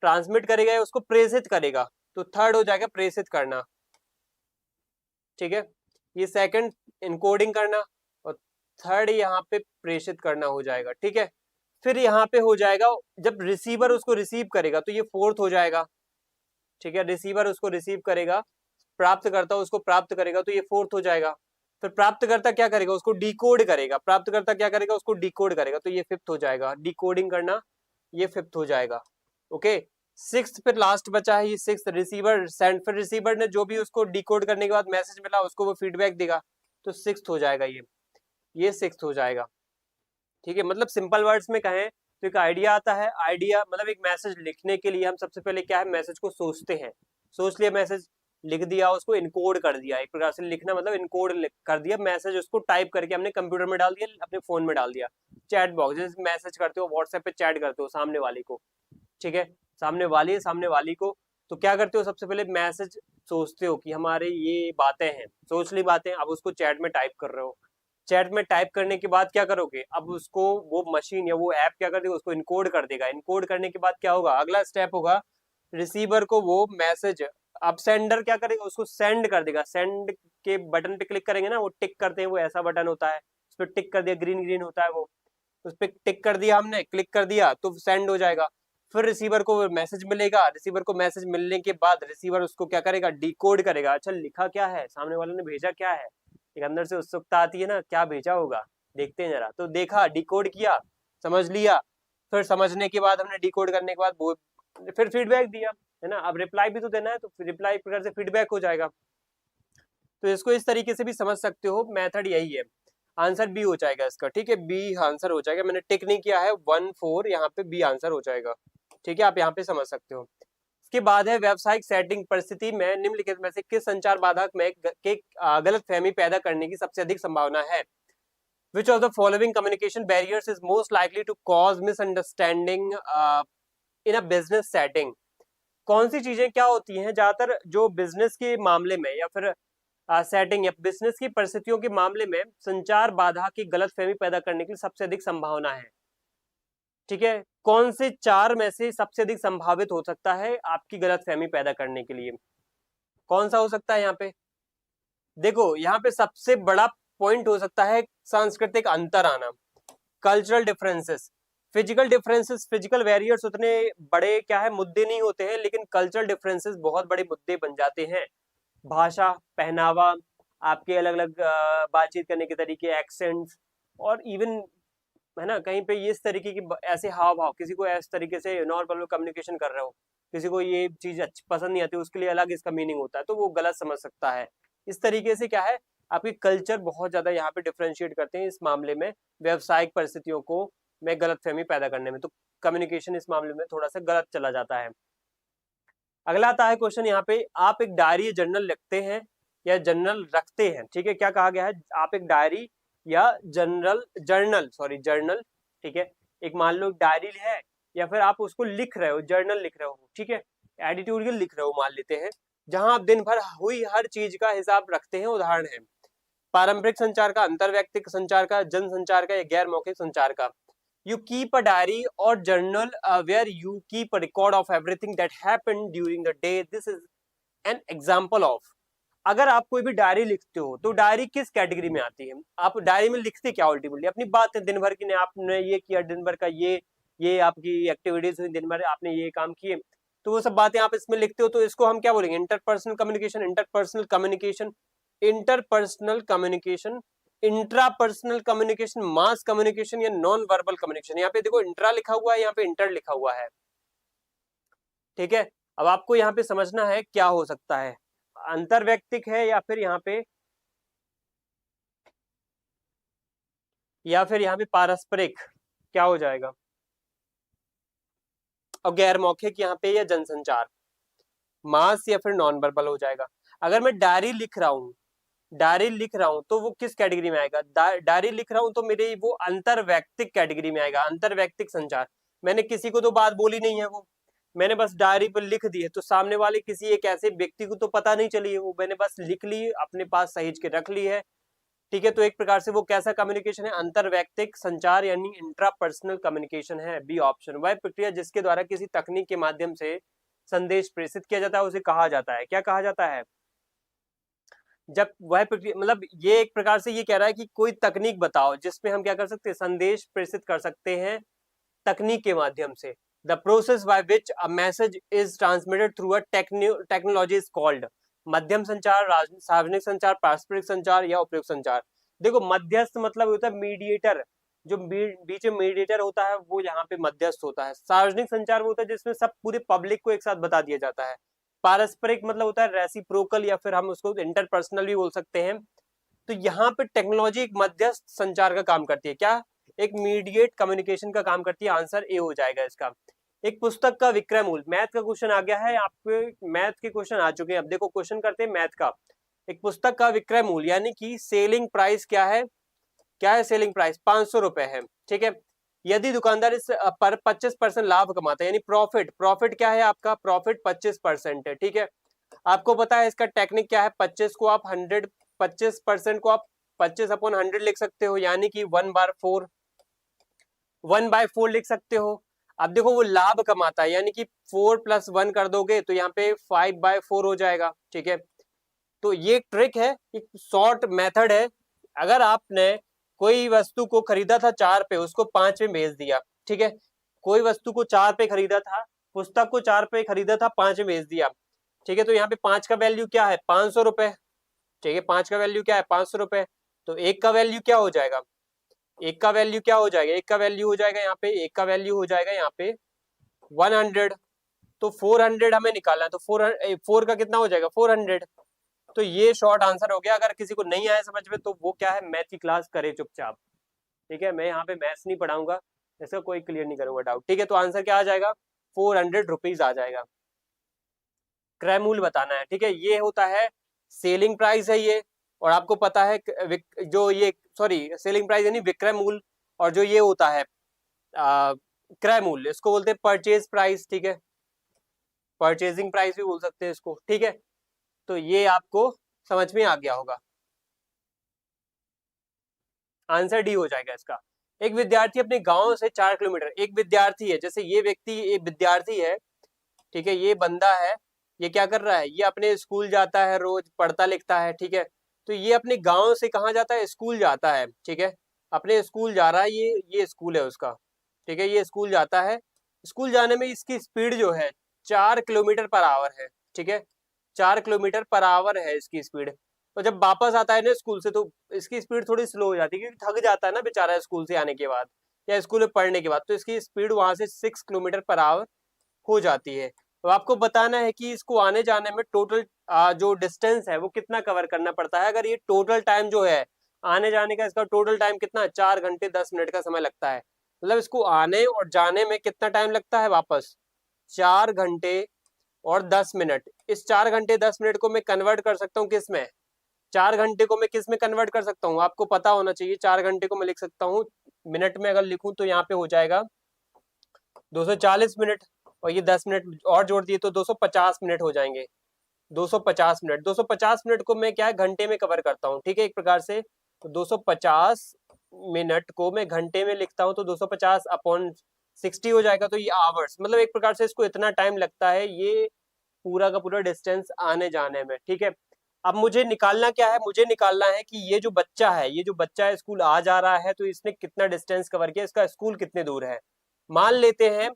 ट्रांसमिट करेगा या उसको प्रेषित करेगा, तो थर्ड हो जाएगा प्रेषित करना। ठीक है, ये सेकंड इनकोडिंग करना और थर्ड यहाँ पे प्रेषित करना हो जाएगा। ठीक है, फिर यहाँ पे हो जाएगा जब रिसीवर उसको रिसीव करेगा तो ये फोर्थ हो जाएगा। ठीक है, रिसीवर उसको रिसीव करेगा, प्राप्त करता उसको प्राप्त करेगा तो ये फोर्थ हो जाएगा। फिर प्राप्त करता क्या करेगा, उसको डिकोड करेगा, प्राप्त करता क्या करेगा, उसको डिकोड करेगा, तो ये फिफ्थ हो जाएगा, डिकोडिंग करना, ये फिफ्थ हो जाएगा। ओके, सिक्स्थ फिर लास्ट बचा है ये सिक्स्थ, रिसीवर सेंड, फिर रिसीवर ने जो भी उसको डिकोड करने के बाद मैसेज मिला उसको वो फीडबैक देगा, तो सिक्स्थ हो जाएगा ये सिक्स्थ हो जाएगा। ठीक है, मतलब सिंपल वर्ड्स में कहें तो एक आइडिया आता है, आइडिया मतलब एक मैसेज लिखने के लिए हम सबसे पहले क्या है, मैसेज को सोचते हैं, सोच लिया मैसेज, लिख दिया, उसको इनकोड कर दिया, एक प्रकार से लिखना मतलब इनकोड कर दिया मैसेज, उसको टाइप करके हमने कंप्यूटर में डाल दिया, अपने फोन में डाल दिया, चैट बॉक्स जैसे मैसेज करते हो, व्हाट्सएप पे चैट करते हो सामने वाले को। ठीक है, सामने वाली को, तो क्या करते हो, सबसे पहले मैसेज सोचते हो कि हमारे ये बातें हैं, सोच ली बातें, अब उसको चैट में टाइप कर रहे हो, चैट में टाइप करने के बाद क्या करोगे, अब उसको वो मशीन या वो ऐप क्या कर देगा, उसको इनकोड कर देगा, इनकोड करने के बाद क्या होगा, अगला स्टेप होगा रिसीवर को वो मैसेज, अब सेंडर क्या करेगा, उसको सेंड कर देगा, सेंड के बटन पे क्लिक करेंगे ना, वो टिक करते हैं, वो ऐसा बटन होता है, उस पर टिक कर दिया, ग्रीन ग्रीन होता है वो, उस पर टिक कर दिया हमने, क्लिक कर दिया तो सेंड हो जाएगा। फिर रिसीवर को मैसेज मिलेगा, रिसीवर को मैसेज मिलने के बाद रिसीवर उसको क्या करेगा, डिकोड करेगा, अच्छा लिखा क्या है, सामने वाले ने भेजा क्या है, एक अंदर से उत्सुकता आती है ना, क्या भेजा होगा, देखते हैं जरा, तो देखा, डिकोड किया, समझ लिया, फिर समझने के बाद हमने डिकोड करने के बाद वो फिर फीडबैक दिया, है ना, अब रिप्लाई भी तो देना है, तो रिप्लाई प्रकार से फीडबैक हो जाएगा। तो इसको इस तरीके से भी समझ सकते हो, मेथड यही है, आंसर बी हो जाएगा इसका। ठीक है, बी आंसर हो जाएगा, मैंने टिक नहीं किया है 1 4, यहाँ पे बी आंसर हो जाएगा। ठीक है, आप यहाँ पे समझ सकते हो। इसके बाद है व्यावसायिक सेटिंग परिस्थिति में निम्नलिखित में से किस संचार बाधक में गलत फहमी पैदा करने की सबसे अधिक संभावना है, Which of the following communication barriers is most likely to cause misunderstanding in a business setting? कौन सी चीजें क्या होती हैं ज्यादातर जो बिजनेस के मामले में या फिर सेटिंग या बिजनेस की परिस्थितियों के मामले में संचार बाधा की गलतफहमी पैदा करने की सबसे अधिक संभावना है। ठीक है, कौन से चार में से सबसे अधिक संभावित हो सकता है आपकी गलतफहमी पैदा करने के लिए, कौन सा हो सकता है यहाँ पे, देखो यहाँ पे सबसे बड़ा पॉइंट हो सकता है सांस्कृतिक अंतर आना, कल्चरल डिफरेंसेस, फिजिकल बैरियर्स उतने बड़े क्या है मुद्दे नहीं होते हैं, लेकिन कल्चरल डिफरेंसेस बहुत बड़े मुद्दे बन जाते हैं, भाषा, पहनावा, आपके अलग अलग बातचीत करने के तरीके, एक्सेंट्स, और इवन है ना कहीं पे इस तरीके की ऐसे हाव भाव, किसी को इस तरीके से नॉन वर्बल कम्युनिकेशन कर रहे हो, किसी को ये चीज अच्छी पसंद नहीं आती, उसके लिए अलग इसका मीनिंग होता है, तो वो गलत समझ सकता है। इस तरीके से क्या है, आपके कल्चर बहुत ज्यादा यहाँ पे डिफ्रेंशिएट करते हैं इस मामले में, व्यवसायिक परिस्थितियों को में गलतफहमी पैदा करने में, तो कम्युनिकेशन इस मामले में थोड़ा सा गलत चला जाता है। अगला आता है क्वेश्चन यहाँ पे, आप एक डायरी जर्नल लिखते हैं या जर्नल रखते हैं। ठीक है, क्या कहा गया है, आप एक डायरी या जर्नल, ठीक है, एक मान लो डायरी है या फिर आप उसको लिख रहे हो, जर्नल लिख रहे हो, ठीक है, एडिटोरियल लिख रहे हो मान लेते हैं, जहां आप दिन भर हुई हर चीज का हिसाब रखते हैं। उदाहरण है पारंपरिक संचार का, अंतर व्यक्तिक संचार का, जन संचार का या गैर मौखिक संचार का। You keep a diary or journal where you keep a record of everything that happened during the day. This is an example of, अगर आप कोई भी डायरी लिखते हो तो डायरी किस कैटेगरी में आती है? आप डायरी में लिखते क्या? अल्टीमेटली अपनी बात है दिन भर की, आपने ये किया दिन भर का, ये आपकी एक्टिविटीज हुई दिन भर, आपने ये काम किए, तो वो सब बातें आप इसमें लिखते हो। तो इसको हम क्या बोलेंगे? Interpersonal communication, interpersonal communication, interpersonal communication, intrapersonal communication, mass communication या नॉन वर्बल कम्युनिकेशन। यहाँ पे देखो इंट्रा लिखा हुआ है, यहाँ पे इंटर लिखा हुआ है, ठीक है। अब आपको यहाँ पे समझना है क्या हो सकता है, अंतरवैयक्तिक है या फिर यहाँ पे पारस्परिक, क्या हो जाएगा? और गैर मौखिक यहाँ पे या जनसंचार, मास या फिर नॉन वर्बल हो जाएगा। अगर मैं डायरी लिख रहा हूँ तो वो किस कैटेगरी में आएगा? डायरी लिख रहा हूँ तो मेरे वो अंतरवैयक्तिक कैटेगरी में आएगा, अंतरवैयक्तिक संचार। मैंने किसी को तो बात बोली नहीं है, वो मैंने बस डायरी पर लिख दी है, तो सामने वाले किसी एक ऐसे व्यक्ति को तो पता नहीं चली है, वो मैंने बस लिख ली, अपने पास सहेज के रख ली है, ठीक है। तो एक प्रकार से वो कैसा कम्युनिकेशन है? अंतरवैयक्तिक संचार यानी इंट्रापर्सनल कम्युनिकेशन है, बी ऑप्शन। वह प्रक्रिया जिसके द्वारा किसी तकनीक के माध्यम से संदेश प्रेषित किया जाता है उसे कहा जाता है, क्या कहा जाता है? जब वह प्रक्रिया, मतलब ये एक प्रकार से ये कह रहा है कि कोई तकनीक बताओ जिसमें हम क्या कर सकते हैं? संदेश प्रेषित कर सकते हैं तकनीक के माध्यम से। The process by which a message is transmitted through a technology is called. मध्यम संचार, सार्वजनिक संचार, पारस्परिक संचार या उपयुक्त संचार। देखो मध्यस्थ मतलब होता है मीडिएटर, जो बीच में मीडिएटर होता है वो यहाँ पे मध्यस्थ होता है। सार्वजनिक संचार वो होता है जिसमें सब पूरे पब्लिक को एक साथ बता दिया जाता है। पारस्परिक मतलब होता है रेसिप्रोकल, या फिर हम उसको इंटरपर्सनल भी बोल सकते हैं। तो यहाँ पे टेक्नोलॉजी एक मध्यस्थ संचार का काम करती है, क्या? एक मीडिएट कम्युनिकेशन का काम करती है। आंसर ए हो जाएगा इसका। एक पुस्तक का विक्रय मूल्य, मैथ का क्वेश्चन आ गया है, आपके मैथ के क्वेश्चन आ चुके हैं। अब देखो क्वेश्चन करते हैं मैथ का। एक पुस्तक का विक्रय मूल्य यानी कि सेलिंग प्राइस क्या है? क्या है सेलिंग प्राइस? 500 रुपए है, ठीक है। यदि दुकानदार इस पर 25% लाभ कमाता है, यानी प्रॉफिट क्या है आपका? प्रॉफिट 25% है, ठीक है। आपको पता है इसका टेक्निक क्या है? 25 को आप 100, 25% को आप 25/100 लिख सकते हो, यानी कि 1/4 लिख सकते हो। अब देखो वो लाभ कमाता है, यानी कि 4 + 1 कर दोगे तो यहाँ पे 5/4 हो जाएगा, ठीक है। तो ये ट्रिक है, एक शॉर्ट मेथड है। अगर आपने कोई वस्तु को खरीदा था 4 पे, उसको 5 में बेच दिया, ठीक है। कोई वस्तु को 4 पे खरीदा था, पुस्तक को 4 पे खरीदा था, 5 में बेच दिया, ठीक है। तो यहाँ पे 5 का वैल्यू क्या है? 500 रुपए, ठीक है। 5 का वैल्यू क्या है? 500 रुपए। तो एक का वैल्यू क्या हो जाएगा? एक का वैल्यू क्या हो जाएगा? एक का वैल्यू हो जाएगा यहाँ पे, एक का वैल्यू हो जाएगा यहाँ पे 100। तो 400 हमें निकालना है, तो 4 का कितना हो जाएगा? 400। तो ये शॉर्ट आंसर हो गया। अगर किसी को नहीं आया समझ में तो वो क्या है, मैथ की क्लास करे चुपचाप, ठीक है। मैं यहाँ पे मैथ्स नहीं पढ़ाऊंगा, इसका कोई क्लियर नहीं करूंगा डाउट, ठीक है। तो आंसर क्या आ जाएगा? 400 रुपीज आ जाएगा। क्रय मूल्य बताना है, ठीक है। ये होता है सेलिंग प्राइस है ये, और आपको पता है जो ये, सॉरी सेलिंग प्राइस यानी विक्रय मूल्य, और जो ये होता है क्रय मूल्य, इसको बोलते हैं परचेज प्राइस, ठीक है। परचेजिंग प्राइस भी बोल सकते हैं इसको, ठीक है। तो ये आपको समझ में आ गया होगा। आंसर डी हो जाएगा इसका। एक विद्यार्थी अपने गांव से 4 किलोमीटर, एक विद्यार्थी है, जैसे ये व्यक्ति एक विद्यार्थी है, ठीक है। ये बंदा है, ये क्या कर रहा है? ये अपने स्कूल जाता है, रोज पढ़ता लिखता है, ठीक है। तो ये अपने गांव से कहाँ जाता है? स्कूल जाता है, ठीक है। अपने स्कूल जा रहा है, ये स्कूल है उसका, ठीक है। ये स्कूल जाता है, स्कूल जाने में इसकी स्पीड जो है 4 किलोमीटर पर आवर है, ठीक है। 4 किलोमीटर पर आवर है इसकी स्पीड। तो जब वापस आता है ना स्कूल से, तो इसकी स्पीड थोड़ी स्लो हो जाती है, क्योंकि थक जाता है ना बेचारा स्कूल से आने के बाद या स्कूल में पढ़ने के बाद। तो इसकी स्पीड वहां से 6 किलोमीटर पर आवर हो जाती है। तो आपको बताना है कि इसको आने जाने में टोटल जो डिस्टेंस है वो कितना कवर करना पड़ता है। अगर ये टोटल टाइम जो है आने जाने का, इसका टोटल टाइम कितना? 4 घंटे 10 मिनट का समय लगता है। मतलब इसको आने और जाने में कितना टाइम लगता है? वापस 4 घंटे और 10 मिनट। इस 4 घंटे 10 मिनट को मैं कन्वर्ट कर सकता हूँ किस में? 4 घंटे को मैं किस में कन्वर्ट कर सकता हूँ? आपको पता होना चाहिए। 4 घंटे को मैं लिख सकता हूँ मिनट में, अगर लिखूं तो यहाँ पे हो जाएगा 240 मिनट, और ये 10 मिनट और जोड़ दिए तो 250 मिनट हो जाएंगे। 250 मिनट, 250 मिनट को मैं क्या है घंटे में कवर करता हूँ, ठीक है। एक प्रकार से तो 250 मिनट को मैं घंटे में लिखता हूँ तो 250 अपॉन 60 हो जाएगा, तो ये आवर्स, मतलब एक प्रकार से इसको इतना टाइम लगता है ये पूरा का पूरा डिस्टेंस आने जाने में। ठीक है, अब मुझे निकालना क्या है, मुझे निकालना है कि ये जो बच्चा है, ये जो बच्चा है स्कूल आ जा रहा है तो इसने कितना डिस्टेंस कवर किया, इसका स्कूल कितने दूर है। मान लेते हैं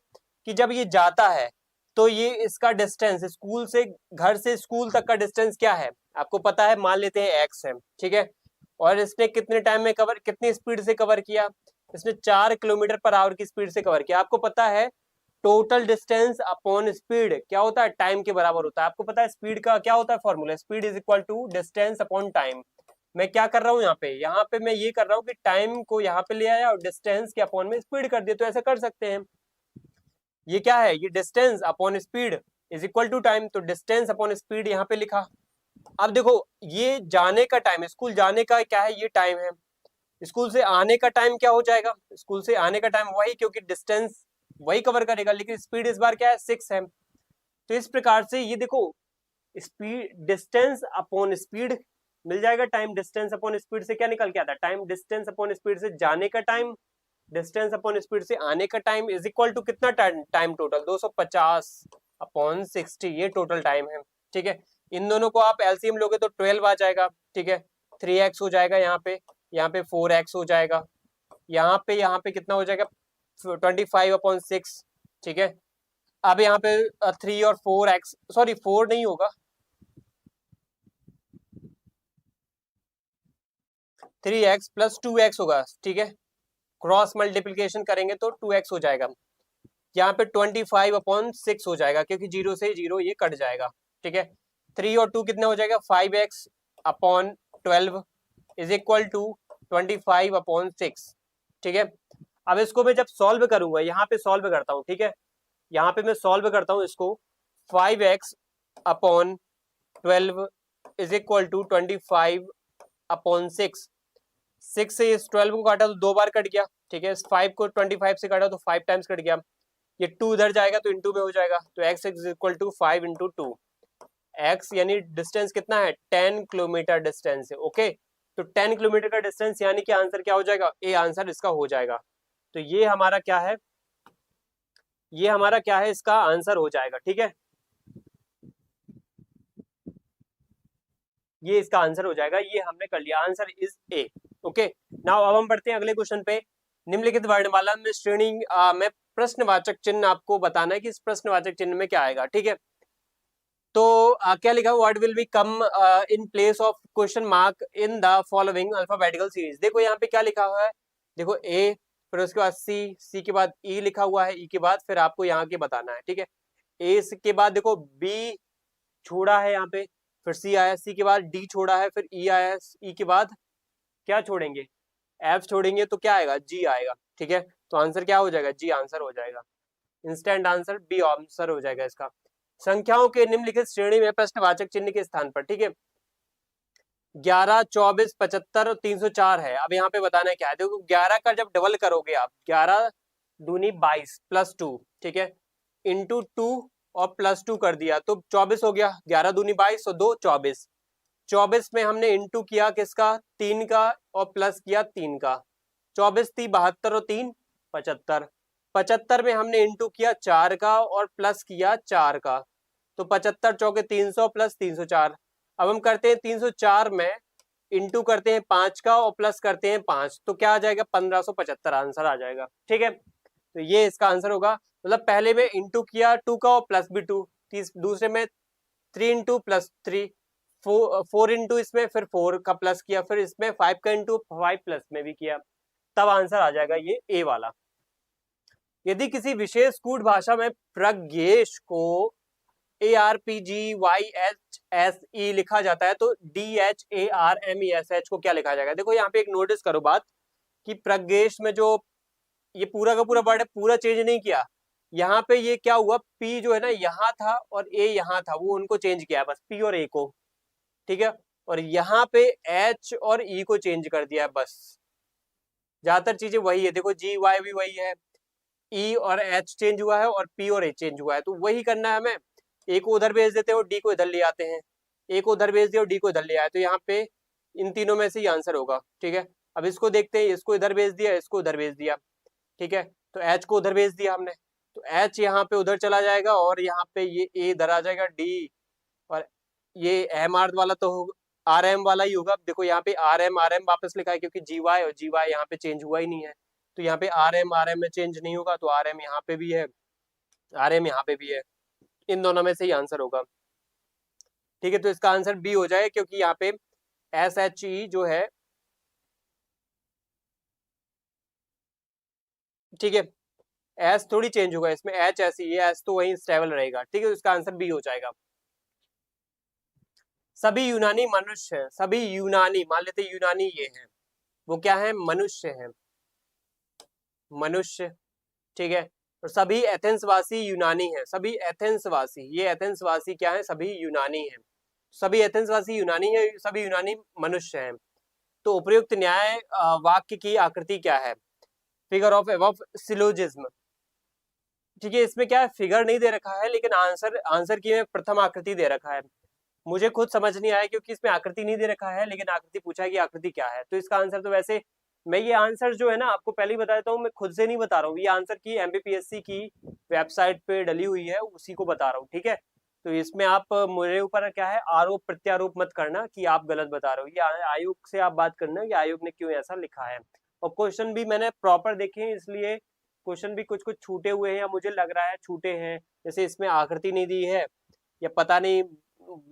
कि जब ये जाता है तो ये इसका डिस्टेंस स्कूल से, घर से स्कूल तक का डिस्टेंस क्या है आपको पता है, मान लेते हैं x है। ठीक है, और इसने कितने टाइम में कवर, कितनी स्पीड से कवर किया, इसने 4 किलोमीटर पर आवर की स्पीड से कवर किया। आपको पता है टोटल डिस्टेंस अपॉन स्पीड क्या होता है, टाइम के बराबर होता है। आपको पता है स्पीड का क्या होता है formula, speed is equal to distance upon time. मैं क्या कर रहा हूँ यहाँ पे मैं ये कर रहा हूँ कि टाइम को यहाँ पे ले आया और डिस्टेंस के अपॉन में स्पीड कर दिया, तो ऐसे कर सकते हैं। ये क्या है, ये distance upon speed is equal to time, तो डिस्टेंस अपॉन स्पीड यहाँ पे लिखा। अब देखो ये जाने का टाइम है, स्कूल जाने का क्या है, ये टाइम है। स्कूल से आने का टाइम क्या हो जाएगा, स्कूल से आने का टाइम वही, क्योंकि डिस्टेंस वही कवर करेगा, लेकिन स्पीड इस बार क्या है 6 है। तो इस प्रकार से ये देखो स्पीड, डिस्टेंस अपॉन स्पीड मिल जाएगा, टाइम डिस्टेंस अपॉन स्पीड से क्या निकल के आता है, टाइम डिस्टेंस अपॉन स्पीड से जाने का टाइम, डिस्टेंस अपॉन स्पीड से आने का टाइम इज इक्वल टू कितना टाइम टोटल 250 अपॉन 60, ये टोटल टाइम है। ठीक है, इन दोनों को आप एलसीएम लोगे तो 12 आ जाएगा। ठीक है, 3x हो जाएगा, यहाँ पे 4x हो जाएगा, यहाँ पे कितना हो जाएगा 25 अपॉन 6। ठीक है, अब यहाँ पे 3 और 4x, सॉरी 4 नहीं होगा, 3x प्लस 2x होगा। ठीक है, क्रॉस मल्टीप्लीकेशन करेंगे तो 2x हो जाएगा, यहाँ पे 25 अपॉन 6 हो जाएगा, क्योंकि 0 से 0 ये कट जाएगा। ठीक है, 3 और 2 कितना हो जाएगा 5x upon 12 is equal to 25 upon 6। ठीक है, अब इसको मैं जब सॉल्व करूंगा, यहाँ पे सॉल्व करता हूँ। ठीक है, यहाँ पे मैं सॉल्व करता हूँ इसको, 5x upon 12 is equal to 25 upon 6। 6 से इस 12 को काटा तो 2 बार कट गया। ठीक है, इस 5 को 25 से काटा तो 5 टाइम्स कट गया, ये 2 उधर जाएगा तो इंटू में हो जाएगा, तो x is equal to 5 into 2। x यानी डिस्टेंस कितना है 10 किलोमीटर डिस्टेंस है। ओके, तो 10 किलोमीटर का डिस्टेंस यानी कि आंसर क्या हो जाएगा, ए आंसर इसका हो जाएगा। तो ये हमारा क्या है, ये हमारा क्या है, इसका आंसर हो जाएगा। ठीक है, ये इसका आंसर हो जाएगा, ये हमने कर लिया, answer is a. Okay, now अब हम बढ़ते हैं अगले क्वेश्चन पे। निम्नलिखित वर्णमाला में श्रेणी में प्रश्नवाचक चिन्ह आपको बताना है कि इस प्रश्नवाचक चिन्ह में क्या आएगा। ठीक है, तो क्या लिखा है, what will be come in place of question mark in the following alphabetical series. देखो यहाँ पे क्या लिखा हुआ है, देखो ए, फिर उसके बाद सी, सी के बाद ई लिखा हुआ है, ई के बाद फिर आपको यहाँ के बताना है। ठीक है, ए के बाद देखो बी छोड़ा है यहाँ पे, फिर सी आया, सी के बाद डी छोड़ा है, फिर ई आया, ई के बाद क्या छोड़ेंगे, एफ छोड़ेंगे तो क्या आएगा, जी आएगा। ठीक है, तो आंसर क्या हो जाएगा, जी आंसर हो जाएगा, इंस्टेंट आंसर बी आंसर हो जाएगा इसका। संख्याओं के निम्नलिखित श्रेणी में प्रश्नवाचक चिन्ह के स्थान पर। ठीक है, 11, 24, 75 और 304 है। अब यहाँ पे बताना है क्या है, देखो 11 का जब डबल करोगे आप, 11 दूनी 22 प्लस 2, ठीक है, इंटू 2 और प्लस 2 कर दिया तो 24 हो गया, 11 दूनी 22 और 2 24। 24 में हमने इंटू किया किसका, 3 का, और प्लस किया 3 का, 24 थी 72 और 3 75। 75 में हमने इंटू किया 4 का और प्लस किया 4 का, तो 75 चौके 300 प्लस 304। अब हम करते हैं 304 में इंटू करते हैं 5 का और प्लस करते हैं 5, तो क्या आ जाएगा 1575 आंसर आ जाएगा। ठीक है, तो ये इसका आंसर होगा, मतलब पहले में इंटू किया 2 का और प्लस भी 2, दूसरे में 3 इंटू प्लस 3, 4 इंटू इसमें फिर 4 का प्लस किया, फिर इसमें 5 का इंटू 5 प्लस में भी किया, तब आंसर आ जाएगा ये ए वाला। यदि किसी विशेष कूट भाषा में प्रज्ञेश को ARPGYHSE लिखा जाता है तो DHARMESH को क्या लिखा जाएगा। देखो यहाँ पे एक नोटिस करो बात कि प्रज्ञेश में जो ये पूरा का पूरा वर्ड है पूरा चेंज नहीं किया, यहाँ पे ये क्या हुआ, P जो है ना यहाँ था और A यहाँ था, वो उनको चेंज किया बस, P और A को। ठीक है, और यहाँ पे H और E को चेंज कर दिया है बस, ज्यादातर चीजें वही है। देखो GY भी वही है, E और H चेंज हुआ है और P और A चेंज हुआ है, तो वही करना है हमें। ए को उधर भेज देते हैं और डी को इधर ले आते हैं, ए को उधर भेज दिया और डी को इधर ले आए, तो यहाँ पे इन तीनों में से ही आंसर होगा। ठीक है, अब इसको देखते हैं, इसको इधर भेज दिया, इसको उधर भेज दिया, ठीक है। तो H को उधर भेज दिया हमने, तो H यहाँ पे उधर चला जाएगा और यहाँ पे ये A इधर आ जाएगा D, और ये एम वाला तो RM वाला ही होगा। देखो यहाँ पे RM वापस लिखा है क्योंकि GY और GY यहाँ पे चेंज हुआ ही नहीं है, तो यहाँ पे RM में चेंज नहीं होगा, तो RM यहाँ पे भी है, RM यहाँ पे भी है, इन दोनों में से ही आंसर होगा, ठीक है। तो इसका आंसर बी हो जाए, क्योंकि यहाँ पे SHE जो है, ठीक है, एस थोड़ी चेंज होगा इसमें, H ऐसी है, एस तो वही स्टेबल रहेगा, ठीक है। तो इसका आंसर बी हो जाएगा। सभी यूनानी मनुष्य हैं, सभी यूनानी, मान लेते यूनानी ये हैं, वो क्या है, मनुष्य हैं, मनुष्य, ठीक है। और सभी एथेंस वासी यूनानी हैं, सभी एथेंस वासी, ये एथेंस वासी क्या है, सभी यूनानी हैं, सभी एथेंस वासी यूनानी है, सभी यूनानी मनुष्य हैं। तो उपयुक्त न्याय वाक्य की आकृति क्या है, फिगर ऑफ एबव सिलोजिज्म, ठीक है। इसमें क्या है, फिगर नहीं दे रखा है, लेकिन आंसर की में प्रथम आकृति दे रखा है। मुझे खुद समझ नहीं आया क्योंकि इसमें आकृति नहीं दे रखा है, लेकिन आकृति पूछा है कि आकृति क्या है। तो इसका आंसर तो वैसे, मैं ये आंसर जो है ना आपको पहले ही बता देता हूँ, मैं खुद से नहीं बता रहा हूँ, ये आंसर की MPPSC की वेबसाइट पे डली हुई है, उसी को बता रहा हूँ, ठीक है। तो इसमें आप मेरे ऊपर क्या है, आरोप प्रत्यारोप मत करना कि आप गलत बता रहे हो, ये आयोग से आप बात करना कि आयोग ने क्यों ऐसा लिखा है। और क्वेश्चन भी मैंने प्रॉपर देखे हैं, इसलिए क्वेश्चन भी कुछ कुछ छूटे हुए हैं, या मुझे लग रहा है छूटे हैं, जैसे इसमें आकृति नहीं दी है, या पता नहीं,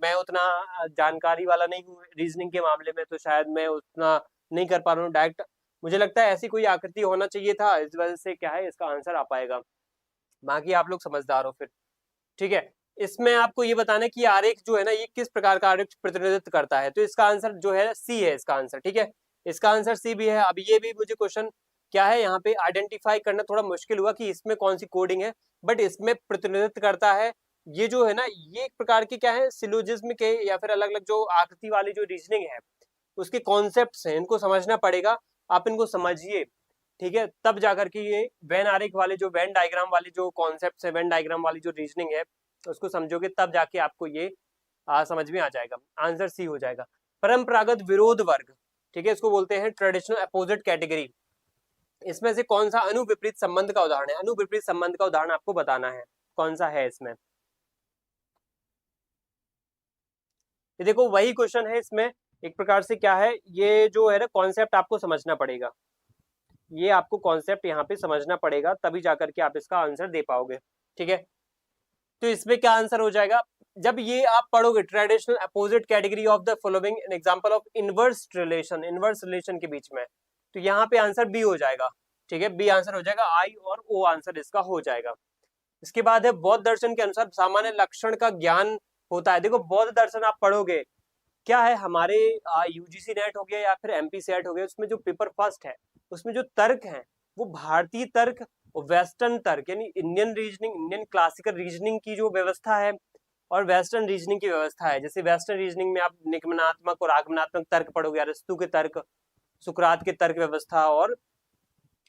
मैं उतना जानकारी वाला नहीं हूँ रीजनिंग के मामले में, तो शायद मैं उतना नहीं कर पा रहा हूँ डायरेक्ट, मुझे लगता है ऐसी कोई आकृति होना चाहिए था, इस वजह से क्या है इसका आंसर आ पाएगा। बाकी आप लोग समझदार हो फिर, ठीक है। इसमें आपको ये बताना है कि आरेख जो है ना, ये किस प्रकार का आरेख प्रतिनिधित्व करता है, तो इसका आंसर जो है सी है, इसका आंसर, ठीक है, इसका आंसर सी भी है। अब ये भी मुझे क्वेश्चन क्या है, यहाँ पे आइडेंटिफाई करना थोड़ा मुश्किल हुआ कि इसमें कौन सी कोडिंग है, बट इसमें प्रतिनिधित्व करता है, ये जो है ना, ये एक प्रकार की क्या है, सिलोजिज्म के या फिर अलग अलग जो आकृति वाली जो रीजनिंग है, उसके कॉन्सेप्ट्स हैं, इनको समझना पड़ेगा, आप इनको समझिए, ठीक है। तब जाकर के ये वेन आरेख वाले जो वेन डायग्राम वाली जो कॉन्सेप्ट है, वेन डायग्राम वाली जो रीजनिंग है, उसको समझोगे तब जाके आपको ये समझ में आ जाएगा। आंसर सी हो जाएगा। परंपरागत विरोध वर्ग, ठीक है, इसको बोलते हैं ट्रेडिशनल अपोजिट कैटेगरी। इसमें से कौन सा अनुविपरीत संबंध का उदाहरण है, अनुविपरीत संबंध का उदाहरण आपको बताना है, कौन सा है इसमें। ये देखो वही क्वेश्चन है, इसमें एक प्रकार से क्या है, ये जो है ना कॉन्सेप्ट आपको समझना पड़ेगा, ये आपको कॉन्सेप्ट यहाँ पे समझना पड़ेगा, तभी जाकर के आप इसका आंसर दे पाओगे, ठीक है। तो इसमें क्या आंसर हो जाएगा, जब ये आप पढ़ोगे traditional opposite category of the following an example of inverse relation के बीच में, तो यहाँ पे आंसर बी हो जाएगा, ठीक है, बी आंसर हो जाएगा, आई और ओ आंसर इसका हो जाएगा। इसके बाद है बौद्ध दर्शन के अनुसार सामान्य लक्षण का ज्ञान होता है। देखो बौद्ध दर्शन आप पढ़ोगे, क्या है, हमारे UGC नेट हो गया या फिर MP सेट हो गया, उसमें जो पेपर फर्स्ट है, उसमें जो तर्क है वो भारतीय तर्क और वेस्टर्न तर्क, यानी Indian reasoning, Indian classical reasoning की जो व्यवस्था है और वेस्टर्न रीजनिंग की व्यवस्था है। जैसे वेस्टर्न रीजनिंग में आप निगमनात्मक और आगमनात्मक तर्क पढ़ोगे, अरस्तु के तर्क, सुकरात के तर्क व्यवस्था और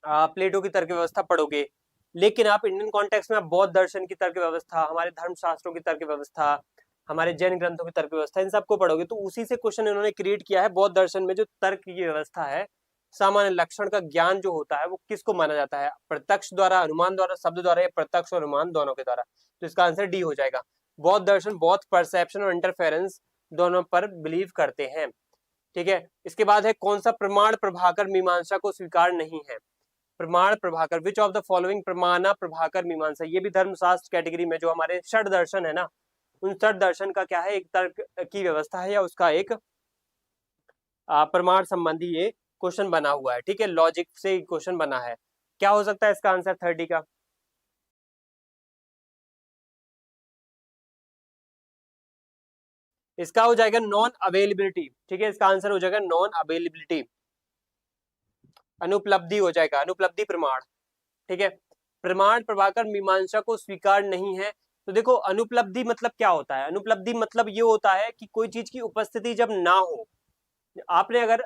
प्लेटो की तर्क व्यवस्था पढ़ोगे। लेकिन आप इंडियन कॉन्टेक्स्ट में आप बौद्ध दर्शन की तर्क व्यवस्था, हमारे धर्मशास्त्रों की तर्क व्यवस्था, हमारे जैन ग्रंथों की तर्क व्यवस्था, इन सबको पढ़ोगे, तो उसी से क्वेश्चन इन्होंने क्रिएट किया है। बौद्ध दर्शन में जो तर्क की व्यवस्था है, सामान्य लक्षण का ज्ञान जो होता है वो किसको माना जाता है, प्रत्यक्ष द्वारा, अनुमान द्वारा, शब्द द्वारा, या प्रत्यक्ष और अनुमान दोनों के द्वारा। तो इसका आंसर डी हो जाएगा। बौद्ध दर्शन बौद्ध परसेप्शन और इंटरफेरेंस दोनों पर बिलीव करते हैं, ठीक है। इसके बाद है कौन सा प्रमाण प्रभाकर मीमांसा को स्वीकार नहीं है, प्रमाण प्रभाकर, विच ऑफ द फॉलोइंग प्रमाणा प्रभाकर मीमांसा, ये भी धर्मशास्त्र कैटेगरी में जो हमारे षड दर्शन है ना, उन षड दर्शन का क्या है, एक तर्क की व्यवस्था है या उसका एक प्रमाण संबंधी ये क्वेश्चन बना हुआ है, ठीक है, लॉजिक से क्वेश्चन बना है। क्या हो सकता है इसका आंसर 30 का, इसका हो जाएगा नॉन अवेलेबिलिटी, ठीक है, इसका आंसर हो जाएगा नॉन अवेलेबिलिटी, अनुपलब्धि हो जाएगा, अनुपलब्धि प्रमाण, ठीक है। प्रमाण प्रभाकर मीमांसा को स्वीकार नहीं है, तो देखो अनुपलब्धि मतलब क्या होता है, अनुपलब्धि मतलब ये होता है कि कोई चीज की उपस्थिति जब ना हो। आपने अगर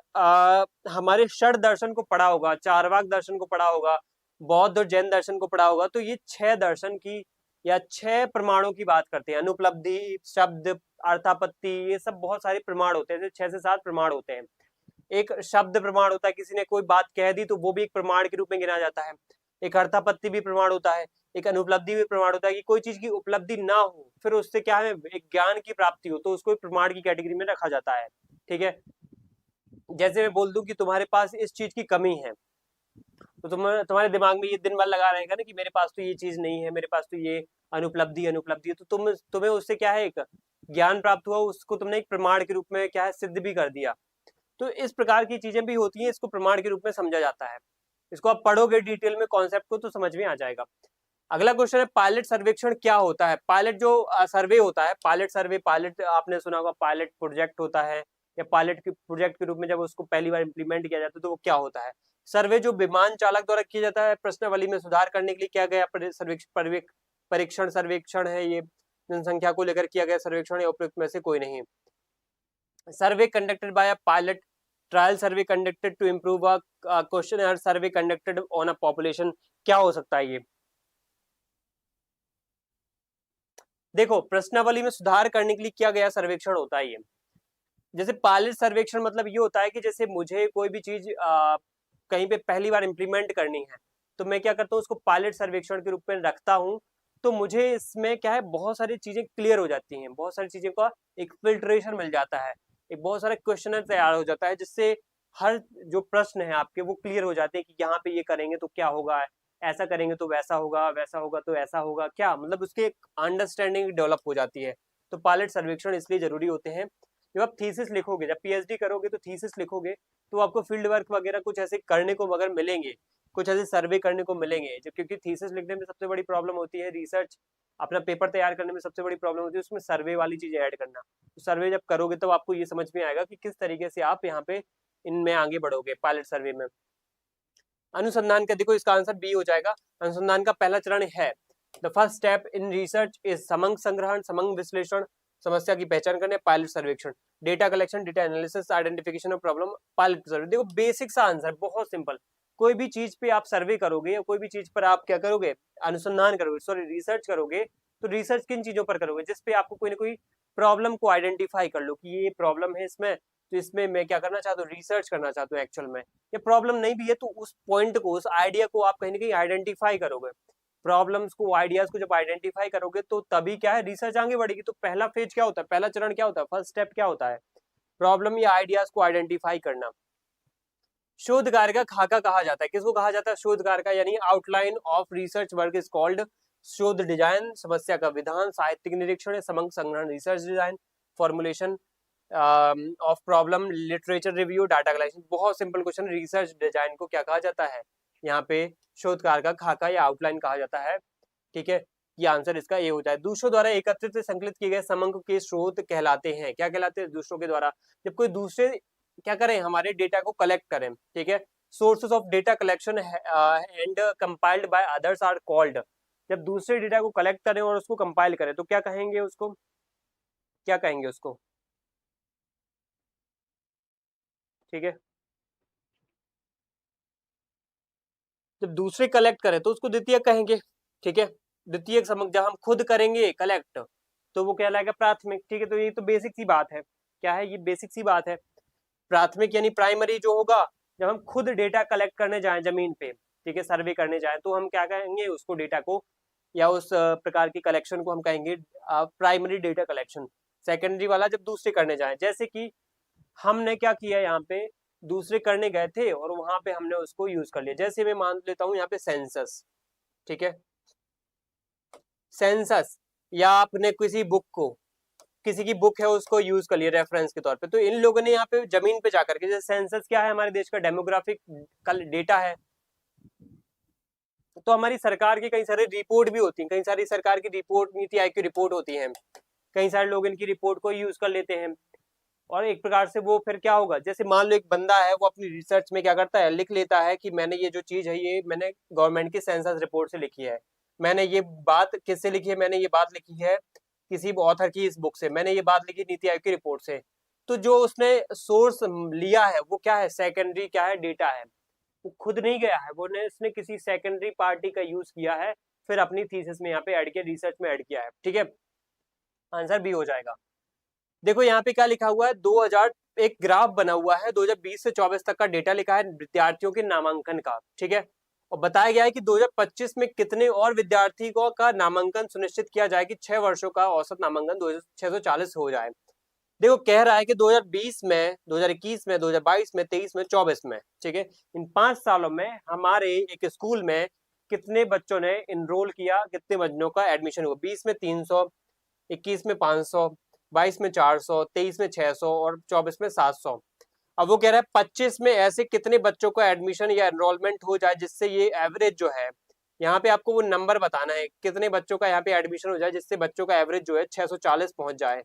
हमारे षड दर्शन को पढ़ा होगा, चारवाक दर्शन को पढ़ा होगा, बौद्ध और जैन दर्शन को पढ़ा होगा, तो ये 6 दर्शन की या 6 प्रमाणों की बात करते हैं, अनुपलब्धि, शब्द, अर्थापत्ति, ये सब बहुत सारे प्रमाण होते हैं, 6 से 7 प्रमाण होते हैं। एक शब्द प्रमाण होता है, किसी ने कोई बात कह दी तो वो भी एक प्रमाण के रूप में गिना जाता है। एक अर्थापत्ति भी प्रमाण होता है, एक अनुपलब्धि भी प्रमाण होता है कि कोई चीज की उपलब्धि ना हो फिर उससे क्या है एक ज्ञान की प्राप्ति हो तो उसको प्रमाण की कैटेगरी में रखा जाता है। ठीक है, जैसे मैं बोल दूं कि तुम्हारे पास इस चीज की कमी है तो तुम्हारे दिमाग में ये दिन भर लगा रहेगा ना कि मेरे पास तो ये चीज नहीं है, मेरे पास तो ये अनुपलब्धि अनुपलब्धि है, तो तुम्हें उससे क्या है एक ज्ञान प्राप्त हुआ, उसको तुमने एक प्रमाण के रूप में क्या है सिद्ध भी कर दिया। तो इस प्रकार की चीजें भी होती हैं, इसको प्रमाण के रूप में समझा जाता है। इसको आप पढ़ोगे डिटेल में कॉन्सेप्ट को तो समझ में आ जाएगा। अगला क्वेश्चन है पायलट सर्वेक्षण क्या होता है। पायलट जो सर्वे होता है, पायलट सर्वे, पायलट आपने सुना होगा, पायलट प्रोजेक्ट होता है या पायलट के प्रोजेक्ट के रूप में जब उसको पहली बार इंप्लीमेंट किया जाता है तो वो क्या होता है। सर्वे जो विमान चालक द्वारा किया जाता है प्रश्नावली में सुधार करने के लिए किया गया परीक्षण सर्वेक्षण है, ये जनसंख्या को लेकर किया गया सर्वेक्षण या उपयुक्त में से कोई नहीं। Survey conducted by a pilot, trial survey conducted to improve a question, survey conducted on a population, क्या हो सकता है ये। देखो प्रश्नावली में सुधार करने के लिए किया गया सर्वेक्षण होता है ये। जैसे पायलट सर्वेक्षण मतलब ये होता है कि जैसे मुझे कोई भी चीज कहीं पे पहली बार इंप्लीमेंट करनी है तो मैं क्या करता हूँ उसको पायलट सर्वेक्षण के रूप में रखता हूँ, तो मुझे इसमें क्या है बहुत सारी चीजें क्लियर हो जाती हैं, बहुत सारी चीजें का एक फिल्ट्रेशन मिल जाता है, एक बहुत सारे क्वेश्चन तैयार हो जाता है जिससे हर जो प्रश्न है आपके वो क्लियर हो जाते हैं कि यहाँ पे ये करेंगे तो क्या होगा, ऐसा करेंगे तो वैसा होगा, वैसा होगा तो ऐसा होगा, क्या मतलब उसकी एक अंडरस्टैंडिंग डेवलप हो जाती है। तो पायलट सर्वेक्षण इसलिए जरूरी होते हैं। जब आप थीसिस लिखोगे, जब पीएचडी करोगे तो थीसिस लिखोगे तो आपको फील्ड वर्क वगैरह कुछ ऐसे करने को मगर मिलेंगे, कुछ ऐसे सर्वे करने को मिलेंगे, जब क्योंकि थीसिस लिखने में सबसे बड़ी प्रॉब्लम होती है, रिसर्च अपना पेपर तैयार करने में सबसे बड़ी प्रॉब्लम होती है उसमें सर्वे वाली चीज ऐड करना। तो सर्वे जब करोगे तो आपको ये समझ में आएगा कि किस तरीके से आप यहाँ पे इनमें आगे बढ़ोगे पायलट सर्वे में। अनुसंधान का देखो इसका आंसर बी हो जाएगा। अनुसंधान का पहला चरण है the first step in research is समंग संग्रहण, समंग विश्लेषण, समस्या की पहचान करने, पायलट सर्वेक्षण, data collection, data analysis, identification of problem, pilot survey. देखो बेसिक सा आंसर बहुत सिंपल। कोई भी चीज पे आप सर्वे करोगे या कोई भी चीज पर आप क्या करोगे अनुसंधान करोगे, सॉरी रिसर्च करोगे, तो रिसर्च किन चीजों पर करोगे जिसपे आपको कोई ना कोई प्रॉब्लम को आइडेंटिफाई कर लो कि ये प्रॉब्लम है इसमें, तो इसमें मैं क्या करना चाहता हूँ रिसर्च करना चाहता हूँ एक्चुअल में। ये प्रॉब्लम नहीं भी है तो उस पॉइंट को उस आइडिया को आप कहीं ना कहीं आइडेंटिफाई करोगे, प्रॉब्लम्स को आइडियाज को जब आइडेंटिफाई करोगे तो तभी क्या है रिसर्च आगे बढ़ेगी। तो पहला फेज क्या होता है, पहला चरण क्या होता है, फर्स्ट स्टेप क्या होता है, प्रॉब्लम या आइडियाज को आइडेंटिफाई करना। शोध कार्य का खाका कहा जाता है, किसको कहा जाता है शोध कार्य का, यानी outline of research work is called शोध डिजाइन, समस्या का विधान, साहित्यिक निरीक्षण, समग्र संग्रहण, research design, formulation of problem, literature review, data collection. बहुत सिंपल क्वेश्चन, रिसर्च डिजाइन को क्या कहा जाता है, यहाँ पे शोध कार्य का खाका या आउटलाइन कहा जाता है। ठीक है, ये आंसर इसका ए होता है। दूसरों द्वारा एकत्रित संकलित किए गए समंग के स्रोत कहलाते हैं, क्या कहलाते हैं, दूसरों के द्वारा। जब कोई दूसरे क्या करें हमारे डेटा को कलेक्ट करें, ठीक है, sources of data collection and compiled by others are called. जब दूसरे डेटा को कलेक्ट करें और उसको कंपाइल करें तो क्या कहेंगे उसको, क्या कहेंगे उसको, ठीक है। जब दूसरे कलेक्ट करें तो उसको द्वितीय कहेंगे, ठीक है। द्वितीय समग्र जब हम खुद करेंगे कलेक्ट तो वो कहलाएगा प्राथमिक, ठीक है। तो ये तो बेसिक सी बात है, क्या है ये बेसिक सी बात है। प्राथमिक यानी प्राइमरी जो होगा जब हम खुद डेटा कलेक्ट करने जाएं जमीन पे, ठीक है, सर्वे करने जाएं तो हम क्या कहेंगे उसको डेटा को या उस प्रकार की कलेक्शन को हम कहेंगे प्राइमरी डेटा कलेक्शन। सेकेंडरी वाला जब दूसरे करने जाएं, जैसे कि हमने क्या किया यहाँ पे दूसरे करने गए थे और वहां पे हमने उसको यूज कर लिया। जैसे मैं मान लेता हूँ यहाँ पे सेंसस, ठीक है, सेंसस या आपने किसी बुक को, किसी की बुक है उसको यूज कर लिया रेफरेंस के तौर पे, तो इन लोगों ने यहाँ पे जमीन पे जाकर के, जैसे सेंसस क्या है हमारे देश का डेमोग्राफिक डेटा है, तो हमारी सरकार की कई सारे रिपोर्ट भी होती हैं, कई सारी सरकार की रिपोर्ट नीति आयोग की रिपोर्ट होती है, कई सारे लोग इनकी रिपोर्ट को यूज कर लेते हैं। और एक प्रकार से वो फिर क्या होगा, जैसे मान लो एक बंदा है वो अपनी रिसर्च में क्या करता है लिख लेता है कि मैंने ये जो चीज है ये मैंने गवर्नमेंट की सेंसस रिपोर्ट से लिखी है, मैंने ये बात किससे लिखी है, मैंने ये बात लिखी है किसी ऑथर की इस बुक से, मैंने ये बात लिखी नीति आयोग की रिपोर्ट से। तो जो उसने सोर्स लिया है वो क्या है, सेकेंडरी क्या है डेटा है, वो खुद नहीं गया है, वो ने उसने किसी सेकेंडरी पार्टी का यूज किया है, फिर अपनी थीसिस में यहाँ पे ऐड किया, रिसर्च में ऐड किया है, ठीक है। आंसर बी हो जाएगा। देखो यहाँ पे क्या लिखा हुआ है, 2000 एक ग्राफ बना हुआ है 2020 से 24 तक का डेटा लिखा है विद्यार्थियों के नामांकन का, ठीक है। और बताया गया है कि 2025 में कितने और विद्यार्थियों का नामांकन सुनिश्चित किया जाए कि 6 वर्षों का औसत नामांकन 2640 हो जाए। देखो कह रहा है कि 2020 में, 2021 में, 2022 में, 23 में, 24 में, ठीक है, इन 5 सालों में हमारे एक स्कूल में कितने बच्चों ने इनरोल किया, कितने बच्चों का एडमिशन हुआ। 20 में 300, 21 में 500, 22 में 400, 23 में 600 और 24 में 700। अब वो कह रहा है 25 में ऐसे कितने बच्चों का एडमिशन या एनरोलमेंट हो जाए जिससे ये एवरेज जो है, यहाँ पे आपको वो नंबर बताना है कितने बच्चों का यहाँ पे एडमिशन हो जाए जिससे बच्चों का एवरेज जो है 640 पहुंच जाए।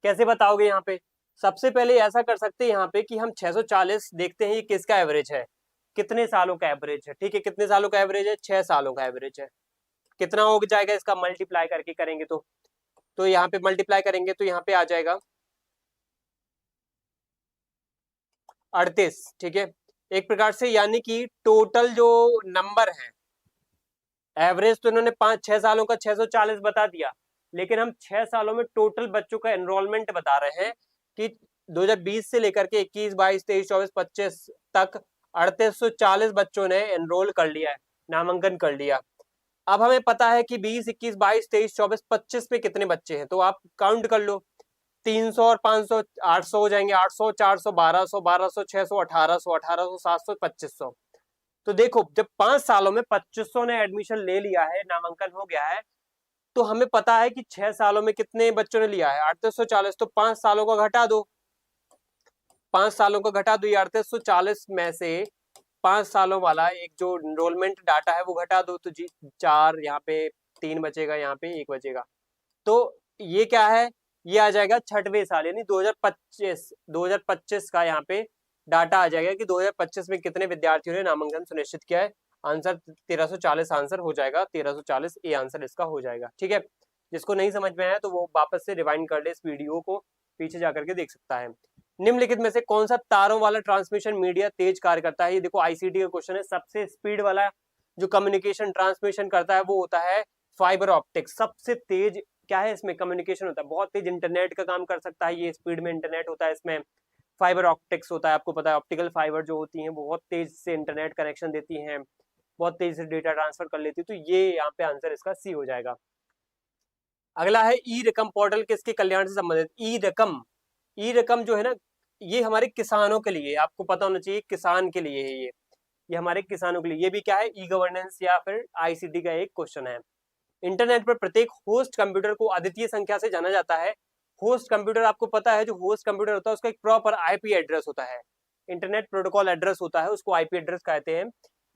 कैसे बताओगे यहाँ पे? सबसे पहले ऐसा कर सकते हैं यहाँ पे कि हम 640 देखते हैं ये किसका एवरेज है, कितने सालों का एवरेज है, ठीक है। कितने सालों का एवरेज है? 6 सालों का एवरेज है। कितना हो जाएगा इसका मल्टीप्लाई करके करेंगे तो यहाँ पे मल्टीप्लाई करेंगे तो यहाँ पे आ जाएगा 38, ठीक है। एक प्रकार से यानी कि टोटल जो नंबर है, एवरेज तो इन्होंने 5-6 सालों का 640 बता दिया, लेकिन हम 6 सालों में टोटल बच्चों का एनरोलमेंट बता रहे हैं कि 2020 से लेकर के 21, 22, 23, 24, 25 तक 3840 बच्चों ने एनरोल कर लिया है, नामांकन कर लिया। अब हमें पता है कि 20, 21, 22, 23, 24, 25 में कितने बच्चे हैं, तो आप काउंट कर लो। 300 और 500 800 हो जाएंगे, 800, 400, 1200, 1200, 600, 1800, 1800, 700, 2500। तो देखो जब 5 सालों में 2500 ने एडमिशन ले लिया है, नामांकन हो गया है, तो हमें पता है कि 6 सालों में कितने बच्चों ने लिया है 3840, तो 5 सालों का घटा दो, 5 सालों का घटा दो, 3840 में से 5 सालों वाला एक जो एनरोलमेंट डाटा है वो घटा दो, तो जी 4 यहाँ पे 3 बचेगा, यहाँ पे 1 बचेगा। तो ये क्या है, ये आ जाएगा छठवें साल यानी 2025 का यहाँ पे डाटा आ जाएगा कि 2025 में कितने विद्यार्थियों ने नामांकन सुनिश्चित किया है। आंसर 1340 आंसर हो जाएगा, 1340 ए आंसर इसका हो जाएगा, ठीक है। जिसको नहीं समझ में आया तो वो वापस से रिवाइंड कर ले इस वीडियो को, पीछे जाकर के देख सकता है। निम्नलिखित में से कौन सा तारों वाला ट्रांसमिशन मीडिया तेज कार्य करता है? ये देखो आईसीटी का क्वेश्चन है। सबसे स्पीड वाला जो कम्युनिकेशन ट्रांसमिशन करता है वो होता है फाइबर ऑप्टिक। सबसे तेज क्या है इसमें? कम्युनिकेशन होता है, बहुत तेज इंटरनेट का काम कर सकता है ये, स्पीड में इंटरनेट होता है इसमें। फाइबर ऑप्टिक्स होता है, आपको पता है ऑप्टिकल फाइबर जो होती हैं बहुत तेज से इंटरनेट कनेक्शन देती हैं, बहुत तेज से डेटा ट्रांसफर कर लेती है। तो ये यहाँ पे आंसर इसका सी हो जाएगा। अगला है ई रकम पोर्टल किसके कल्याण से संबंधित? ई रकम जो है ना, ये हमारे किसानों के लिए, आपको पता होना चाहिए किसान के लिए है ये हमारे किसानों के लिए। ये भी क्या है? ई गवर्नेंस या फिर आईसीटी का एक क्वेश्चन है। इंटरनेट पर प्रत्येक होस्ट कंप्यूटर को अद्वितीय संख्या से जाना जाता है। होस्ट कंप्यूटर आपको पता है, जो होस्ट कंप्यूटर होता है उसका एक प्रॉपर आईपी एड्रेस होता है, इंटरनेट प्रोटोकॉल एड्रेस होता है, उसको आईपी एड्रेस कहते हैं।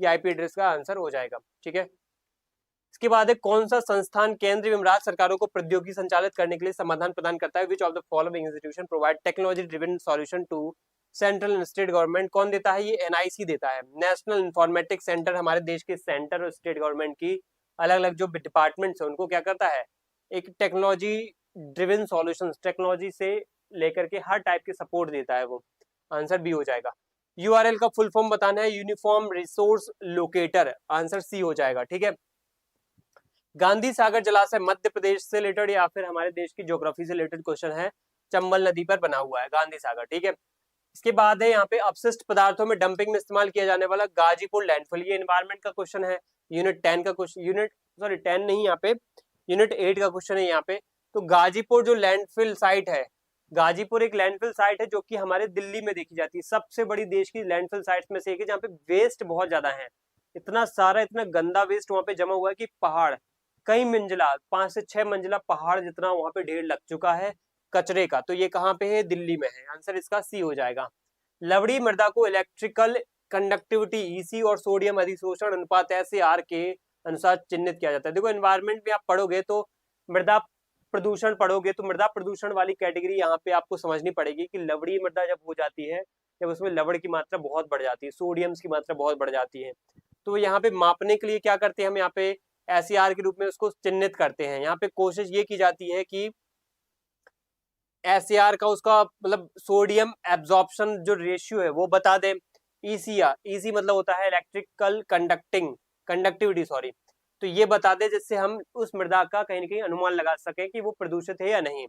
ये आईपी एड्रेस का आंसर हो जाएगा, ठीक है। इसके बाद है कौन सा संस्थान केंद्र एवं राज्य सरकारों को प्रौद्योगिकी संचालित करने के लिए समाधान प्रदान करता है? Which of the following institution provide technology driven solution to central and state government? कौन देता है? ये एनआईसी देता है, नेशनल इंफॉर्मेटिक्स सेंटर। हमारे देश के सेंटर और स्टेट गवर्नमेंट की अलग अलग जो डिपार्टमेंट्स है उनको क्या करता है? एक टेक्नोलॉजी ड्रिवन सॉल्यूशंस, टेक्नोलॉजी से लेकर के हर टाइप के सपोर्ट देता है वो। आंसर बी हो जाएगा। यूआरएल का फुल फॉर्म बताना है, uniform resource locator. Answer C हो जाएगा, ठीक है। गांधी सागर जलाशय मध्य प्रदेश से रिलेटेड या फिर हमारे देश की ज्योग्राफी से रिलेटेड क्वेश्चन है। चंबल नदी पर बना हुआ है गांधी सागर, ठीक है। इसके बाद है यहाँ पे अपशिष्ट पदार्थों में डंपिंग में इस्तेमाल किया जाने वाला गाजीपुर लैंडफिल। ये एनवायरमेंट का क्वेश्चन है, यूनिट 10 का क्वेश्चन, यूनिट सॉरी 10 नहीं, यहाँ पे यूनिट 8 का क्वेश्चन है यहाँ पे। तो गाजीपुर जो लैंडफिल साइट है, गाजीपुर एक लैंडफिल साइट है जो कि हमारे दिल्ली में देखी जाती है। सबसे बड़ी देश की लैंडफिल साइट में से एक है जहाँ पे वेस्ट बहुत ज्यादा है, इतना सारा इतना गंदा वेस्ट वहां पे जमा हुआ है कि पहाड़ कई मंजिला 5 से 6 मंजिला पहाड़ जितना वहां पे ढेर लग चुका है कचरे का। तो ये कहाँ पे है? दिल्ली में है। आंसर इसका सी हो जाएगा। लवड़ी मृदा को इलेक्ट्रिकल कंडक्टिविटी ईसी और सोडियम अधिशोषण अनुपात SAR के अनुसार चिन्हित किया जाता है। देखो एनवायरमेंट में आप पढ़ोगे तो मृदा प्रदूषण पढ़ोगे तो मृदा प्रदूषण वाली कैटेगरी यहाँ पे आपको समझनी पड़ेगी कि लवड़ी मृदा जब हो जाती है, जब उसमें लवड़ की मात्रा बहुत बढ़ जाती है, सोडियम्स की मात्रा बहुत बढ़ जाती है, तो यहाँ पे मापने के लिए क्या करते हैं हम? यहाँ पे SAR के रूप में उसको चिन्हित करते हैं। यहाँ पे कोशिश ये की जाती है कि SAR का उसका मतलब सोडियम एब्जॉर्प्शन जो रेशियो है वो बता दे। EC मतलब होता है इलेक्ट्रिकल कंडक्टिविटी सॉरी, तो ये बता दे जिससे हम उस मृदा का कहीं ना कहीं अनुमान लगा सके कि वो प्रदूषित है या नहीं।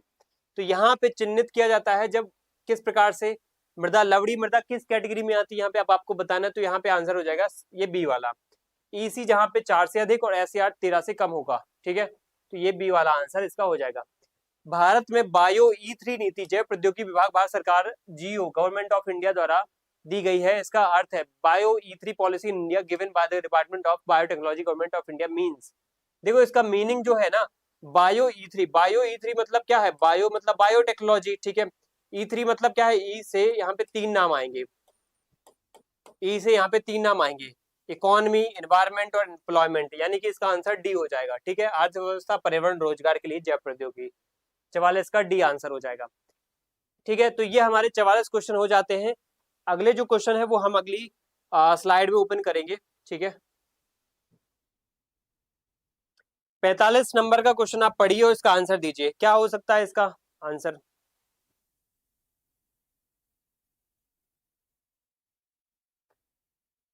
तो यहाँ पे चिन्हित किया जाता है जब किस प्रकार से मृदा, लवड़ी मृदा किस कैटेगरी में आती है यहाँ पे आपको बताना है। तो यहाँ पे आंसर हो जाएगा ये बी वाला, ईसी जहाँ पे 4 से अधिक और एससीआर 13 से कम होगा। ठीक है, तो ये बी वाला आंसर इसका हो जाएगा। भारत में बायो ई3 नीति जैव प्रौद्योगिकी विभाग भारत सरकार जीओ गवर्नमेंट ऑफ इंडिया द्वारा दी गई है। इसका अर्थ है bio ई3 policy in India given by the department of biotechnology government of India means. देखो इसका मीनिंग जो है ना, बायो ई3 मतलब क्या है, बायो मतलब बायोटेक्नोलॉजी, ठीक है। ई3 मतलब क्या है, ई से यहाँ पे 3 नाम आएंगे, ई से यहाँ पे 3 नाम आएंगे, इकोनॉमी, एनवायरमेंट और एम्प्लॉयमेंट, यानी कि इसका आंसर डी हो जाएगा। ठीक है, अर्थव्यवस्था, पर्यावरण, रोजगार के लिए जैव प्रौद्योगिकी, 44 का डी आंसर हो जाएगा। ठीक है, तो ये हमारे 44 क्वेश्चन हो जाते हैं। अगले जो क्वेश्चन है वो हम अगली स्लाइड में ओपन करेंगे। ठीक है, 45 नंबर का क्वेश्चन आप पढ़िए और इसका आंसर दीजिए, क्या हो सकता है इसका आंसर।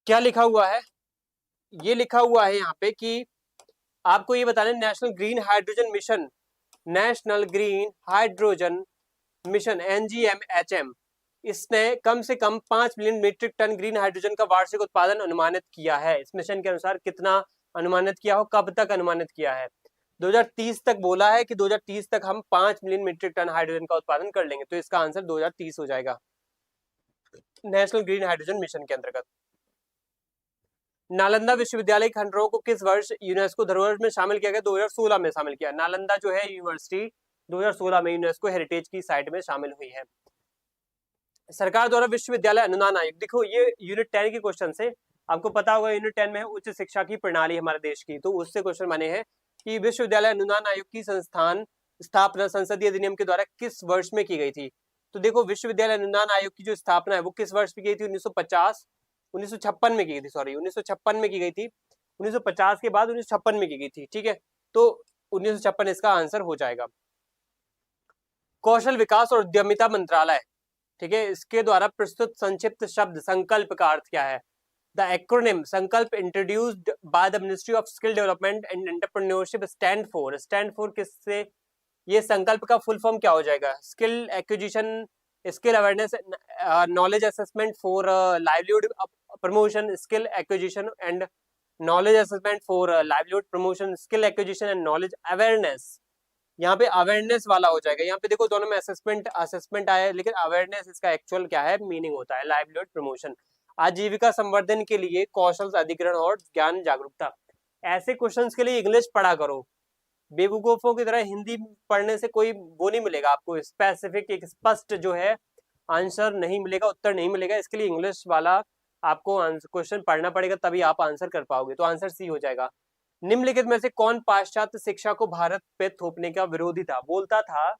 क्या लिखा हुआ है, ये लिखा हुआ है यहाँ पे कि आपको ये बताना है national green hydrogen mission, national green hydrogen mission NGMHM, इसने कम से कम 5 million metric ton green hydrogen का वार्षिक उत्पादन अनुमानित किया है। इस मिशन के अनुसार कितना अनुमानित किया हो, कब तक अनुमानित किया है। 2030 तक बोला है कि 2030 तक हम 5 मिलियन मीट्रिक टन हाइड्रोजन का उत्पादन कर लेंगे, तो इसका आंसर 2030 हो जाएगा नेशनल ग्रीन हाइड्रोजन मिशन के अंतर्गत। नालंदा विश्वविद्यालय खंडरों को किस वर्ष यूनेस्को धरोहर में शामिल किया गया, 2016 में शामिल किया। नालंदा जो है यूनिवर्सिटी 2016 में यूनेस्को हेरिटेज की साइट में शामिल हुई है। सरकार द्वारा विश्वविद्यालय अनुदान आयोग, देखो ये यूनिट 10 के क्वेश्चन से आपको पता होगा, यूनिट 10 में उच्च शिक्षा की प्रणाली हमारे देश की, तो उससे क्वेश्चन बने हैं कि विश्वविद्यालय अनुदान आयोग की संस्थान स्थापना संसदीय अधिनियम के द्वारा किस वर्ष में की गई थी। तो देखो विश्वविद्यालय अनुदान आयोग की जो स्थापना है वो किस वर्ष में की गई थी, 1956 में की गई थी, सॉरी 1956 में की गई थी, 1950 के बाद 1956 में की गई थी। ठीक है, तो 1956 इसका आंसर हो जाएगा। कौशल विकास और उद्यमिता मंत्रालय, ठीक है, इसके द्वारा प्रस्तुत संक्षिप्त शब्द संकल्प का अर्थ क्या है। द एक्रोनिम संकल्प introduced by the ministry of skill development and entrepreneurship stand for किससे, ये संकल्प का फुल फॉर्म क्या हो जाएगा, skill acquisition, skill awareness, knowledge assessment for livelihood promotion, skill acquisition and knowledge assessment for livelihood promotion, skill acquisition and knowledge awareness. यहाँ पे awareness वाला हो जाएगा। यहाँ पे देखो दोनों में असेसमेंट आया है, लेकिन अवेयरनेस इसका एक्चुअल क्या है, मीनिंग होता है लाइवलीहुड प्रमोशन, आजीविका संवर्धन के लिए कौशल अधिग्रहण और ज्ञान जागरूकता। ऐसे क्वेश्चंस के लिए इंग्लिश पढ़ा करो, बेवकूफों की तरह हिंदी पढ़ने से कोई वो नहीं मिलेगा आपको, स्पेसिफिक एक स्पष्ट जो है आंसर नहीं मिलेगा, उत्तर नहीं मिलेगा। इसके लिए इंग्लिश वाला आपको क्वेश्चन पढ़ना पड़ेगा, तभी आप आंसर कर पाओगे। तो आंसर सी हो जाएगा। निम्नलिखित में से कौन पाश्चात्य शिक्षा को भारत पे थोपने का विरोधी था, बोलता था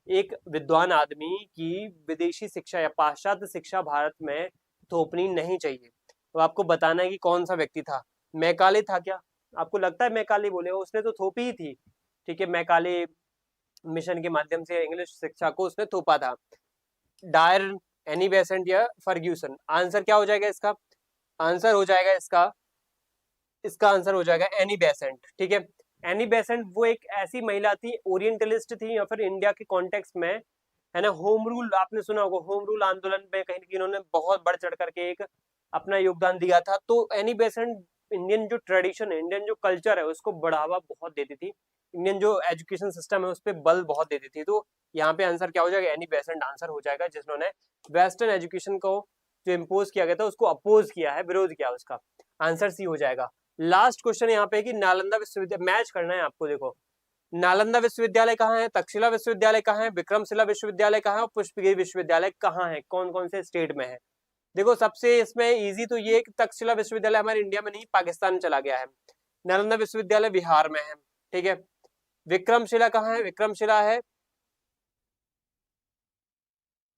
एक विद्वान आदमी की विदेशी शिक्षा या पाश्चात्य शिक्षा भारत में थोपनी नहीं चाहिए। तो आपको बताना है कि कौन सा व्यक्ति था। मैकाले था क्या, आपको लगता है मैकाले बोले, उसने तो थोपी ही थी। ठीक है, मैकाले मिशन के माध्यम से इंग्लिश शिक्षा को उसने थोपा था। डायर, एनी बेसेंट या फर्ग्यूसन, आंसर क्या हो जाएगा इसका, आंसर हो जाएगा इसका आंसर हो जाएगा एनी बेसेंट। ठीक है, एनी बेसेंट वो एक ऐसी महिला थी, ओरिएंटलिस्ट थी, या फिर इंडिया के कॉन्टेक्स्ट में है ना, होम रूल आपने सुना होगा, होम रूल आंदोलन में कहीं ना कहीं इन्होंने बहुत बढ़ चढ़ करके एक अपना योगदान दिया था। तो एनी बेसेंट इंडियन जो ट्रेडिशन है, इंडियन जो कल्चर है उसको बढ़ावा बहुत देती थी, इंडियन जो एजुकेशन सिस्टम है उस पर बल बहुत देती थी। तो यहाँ पे आंसर क्या हो जाएगा, एनी बेसेंट आंसर हो जाएगा, जिन्होंने वेस्टर्न एजुकेशन को जो इम्पोज किया गया था उसको अपोज किया है, विरोध किया, उसका आंसर सी हो जाएगा। लास्ट क्वेश्चन यहाँ पे कि नालंदा विश्वविद्यालय, मैच करना है आपको। देखो नालंदा विश्वविद्यालय कहाँ है, तक्षशिला विश्वविद्यालय कहाँ है, विक्रमशिला विश्वविद्यालय कहाँ है और पुष्पगिरी विश्वविद्यालय कहाँ है, कौन कौन से स्टेट में है। देखो सबसे इसमें इजी तो ये कि तक्षशिला विश्वविद्यालय हमारे इंडिया में नहीं, पाकिस्तान में चला गया है। नालंदा विश्वविद्यालय बिहार में है। ठीक है, विक्रमशिला कहाँ है, विक्रमशिला है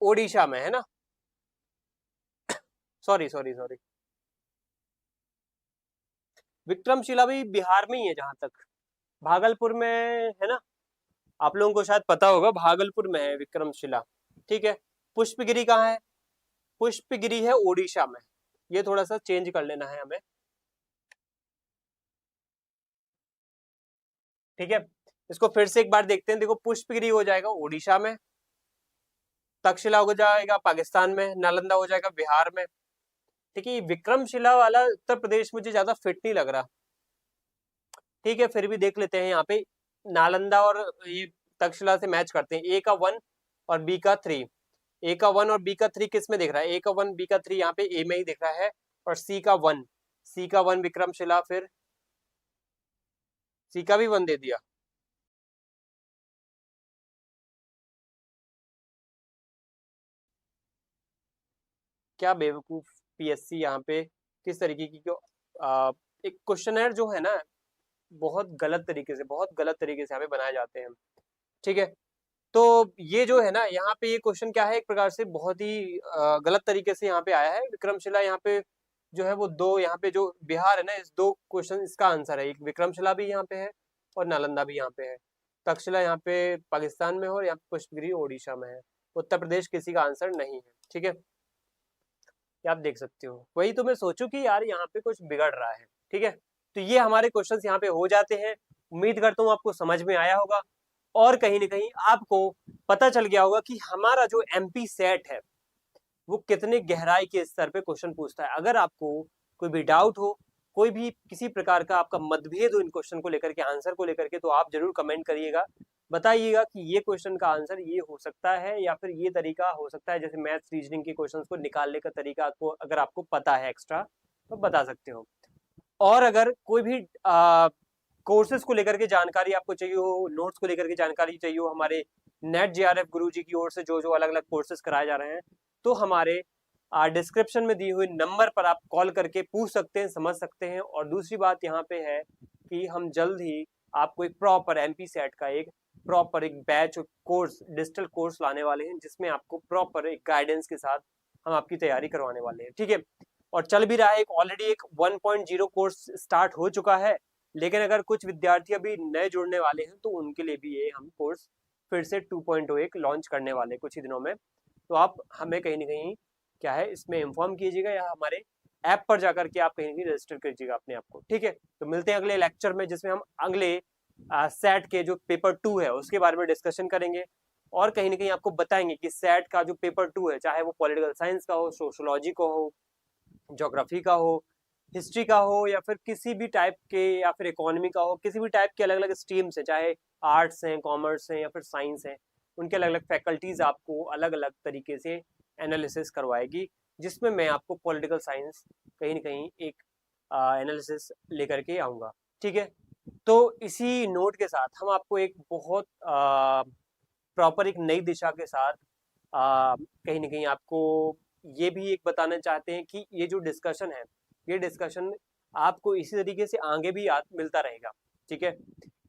ओडिशा में, है ना, सॉरी सॉरी सॉरी, विक्रमशिला भी बिहार में ही है जहां तक, भागलपुर में है ना, आप लोगों को शायद पता होगा, भागलपुर में है विक्रमशिला। ठीक है, पुष्पगिरी कहाँ है, पुष्पगिरी है ओडिशा में, ये थोड़ा सा चेंज कर लेना है हमें। ठीक है, इसको फिर से एक बार देखते हैं। देखो पुष्पगिरी हो जाएगा उड़ीसा में, तक्षशिला हो जाएगा पाकिस्तान में, नालंदा हो जाएगा बिहार में। ठीक है, विक्रमशिला वाला उत्तर प्रदेश मुझे ज्यादा फिट नहीं लग रहा। ठीक है, फिर भी देख लेते हैं यहाँ पे नालंदा और ये तक्षशिला से मैच करते हैं। ए का 1 और बी का 3। ए का 1 और बी का 3 किस में दिख रहा है? ए का 1 बी का 3 यहाँ पे ए में ही दिख रहा है। और सी का 1, सी का 1 विक्रमशिला, फिर सी का भी 1 दे दिया। क्या बेवकूफ पीएससी यहाँ पे किस तरीके की क्यों एक क्वेश्चनर जो है ना बहुत गलत तरीके से, बहुत गलत तरीके से यहाँ पे बनाए जाते हैं। ठीक है, तो ये जो है ना यहाँ पे ये क्वेश्चन क्या है, एक प्रकार से बहुत ही गलत तरीके से यहाँ पे आया है। विक्रमशिला यहाँ पे जो है वो दो, यहाँ पे जो बिहार है ना, इस दो क्वेश्चन इसका आंसर है। एक विक्रमशिला भी यहाँ पे है और नालंदा भी यहाँ पे है। तक्षशिला यहाँ पे पाकिस्तान में है और यहाँ पे पुष्पगिरी ओडिशा में है। उत्तर प्रदेश किसी का आंसर नहीं है। ठीक है, ये आप देख सकते हो। वही तो मैं सोचूं कि यार यहाँ पे कुछ बिगड़ रहा है। ठीक है, तो ये हमारे क्वेश्चंस यहाँ पे हो जाते हैं। उम्मीद करता हूँ आपको समझ में आया होगा और कहीं ना कहीं आपको पता चल गया होगा कि हमारा जो एमपी सेट है वो कितने गहराई के स्तर पे क्वेश्चन पूछता है। अगर आपको कोई भी डाउट हो, कोई भी किसी प्रकार का आपका मतभेद हो इन क्वेश्चन को लेकर के, आंसर को लेकर के, तो आप जरूर कमेंट करिएगा, बताइएगा कि ये क्वेश्चन का आंसर ये हो सकता है या फिर ये तरीका हो सकता है। जैसे मैथ्स रीजनिंग के क्वेश्चंस को निकालने का तरीका आपको अगर आपको पता है एक्स्ट्रा तो बता सकते हो। और अगर कोई भी कोर्सेज को लेकर के जानकारी आपको चाहिए हो, नोट्स को लेकर के जानकारी चाहिए हो, हमारे नेट जेआरएफ गुरुजी की ओर से जो जो अलग अलग कोर्सेज कराए जा रहे हैं, तो हमारे डिस्क्रिप्शन में दिए हुए नंबर पर आप कॉल करके पूछ सकते हैं, समझ सकते हैं। और दूसरी बात यहाँ पे है कि हम जल्द ही आपको एक प्रॉपर एमपी सेट का एक प्रॉपर एक बैच कोर्स, डिजिटल कोर्स लाने वाले हैं, जिसमें आपको प्रॉपर एक गाइडेंस के साथ हम आपकी तैयारी करवाने वाले हैं। ठीक है, और चल भी रहा है, एक ऑलरेडी एक 1.0 कोर्स स्टार्ट हो चुका है, लेकिन अगर कुछ विद्यार्थी अभी नए जुड़ने वाले हैं तो उनके लिए भी ये हम कोर्स फिर से 2.0 एक लॉन्च करने वाले हैं कुछ ही दिनों में। तो आप हमें कहीं ना कहीं क्या है इसमें इन्फॉर्म कीजिएगा या हमारे ऐप पर जाकर के आप कहीं ना कहीं रजिस्टर कीजिएगा अपने आप को। ठीक है, तो मिलते हैं अगले लेक्चर में, जिसमें हम अगले सेट के जो पेपर 2 है उसके बारे में डिस्कशन करेंगे और कहीं ना कहीं आपको बताएंगे कि सेट का जो पेपर 2 है, चाहे वो पॉलिटिकल साइंस का हो, सोशोलॉजी का हो, ज्योग्राफी का हो, हिस्ट्री का हो, या फिर किसी भी टाइप के, या फिर इकोनॉमी का हो, किसी भी टाइप के अलग अलग स्ट्रीम्स है, चाहे आर्ट्स हैं, कॉमर्स हैं या फिर साइंस है, उनके अलग अलग फैकल्टीज आपको अलग अलग तरीके से एनालिसिस करवाएगी, जिसमें मैं आपको पॉलिटिकल साइंस कहीं ना कहीं एक एनालिसिस लेकर के आऊँगा। ठीक है, तो इसी नोट के साथ हम आपको एक बहुत प्रॉपर एक नई दिशा के साथ कहीं ना कहीं आपको ये भी एक बताना चाहते हैं कि ये जो डिस्कशन है, ये डिस्कशन आपको इसी तरीके से आगे भी मिलता रहेगा। ठीक है,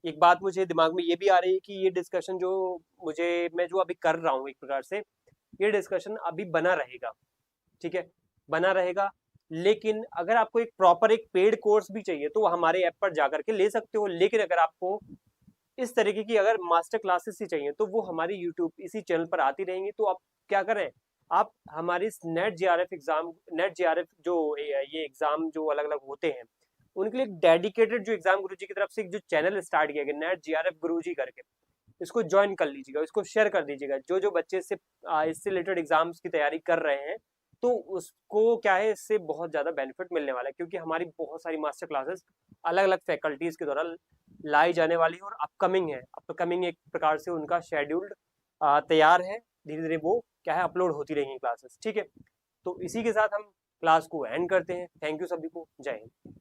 एक बात मुझे दिमाग में ये भी आ रही है कि ये डिस्कशन जो मैं जो अभी कर रहा हूँ एक प्रकार से, ये डिस्कशन अभी बना रहेगा। ठीक है, बना रहेगा, लेकिन अगर आपको एक प्रॉपर एक पेड कोर्स भी चाहिए तो हमारे ऐप पर जाकर के ले सकते हो। लेकिन अगर आपको इस तरीके की अगर मास्टर क्लासेस ही चाहिए तो वो हमारी यूट्यूब इसी चैनल पर आती रहेंगी। तो आप क्या करें, आप हमारी net JRF exam, net JRF जो ये एग्जाम जो अलग अलग होते हैं उनके लिए डेडिकेटेड जो एग्जाम गुरुजी की तरफ से जो चैनल स्टार्ट किया गया नेट जेआरएफ गुरुजी करके, इसको ज्वाइन कर लीजिएगा, इसको शेयर कर दीजिएगा। जो जो बच्चे इससे रिलेटेड एग्जाम्स की तैयारी कर रहे हैं तो उसको क्या है, इससे बहुत ज्यादा बेनिफिट मिलने वाला है, क्योंकि हमारी बहुत सारी मास्टर क्लासेस अलग अलग फैकल्टीज के द्वारा लाई जाने वाली है और अपकमिंग है। अपकमिंग एक प्रकार से उनका शेड्यूल्ड तैयार है, धीरे धीरे वो क्या है अपलोड होती रहेंगी क्लासेस। ठीक है, तो इसी के साथ हम क्लास को एंड करते हैं। थैंक यू सभी को, जय हिंद।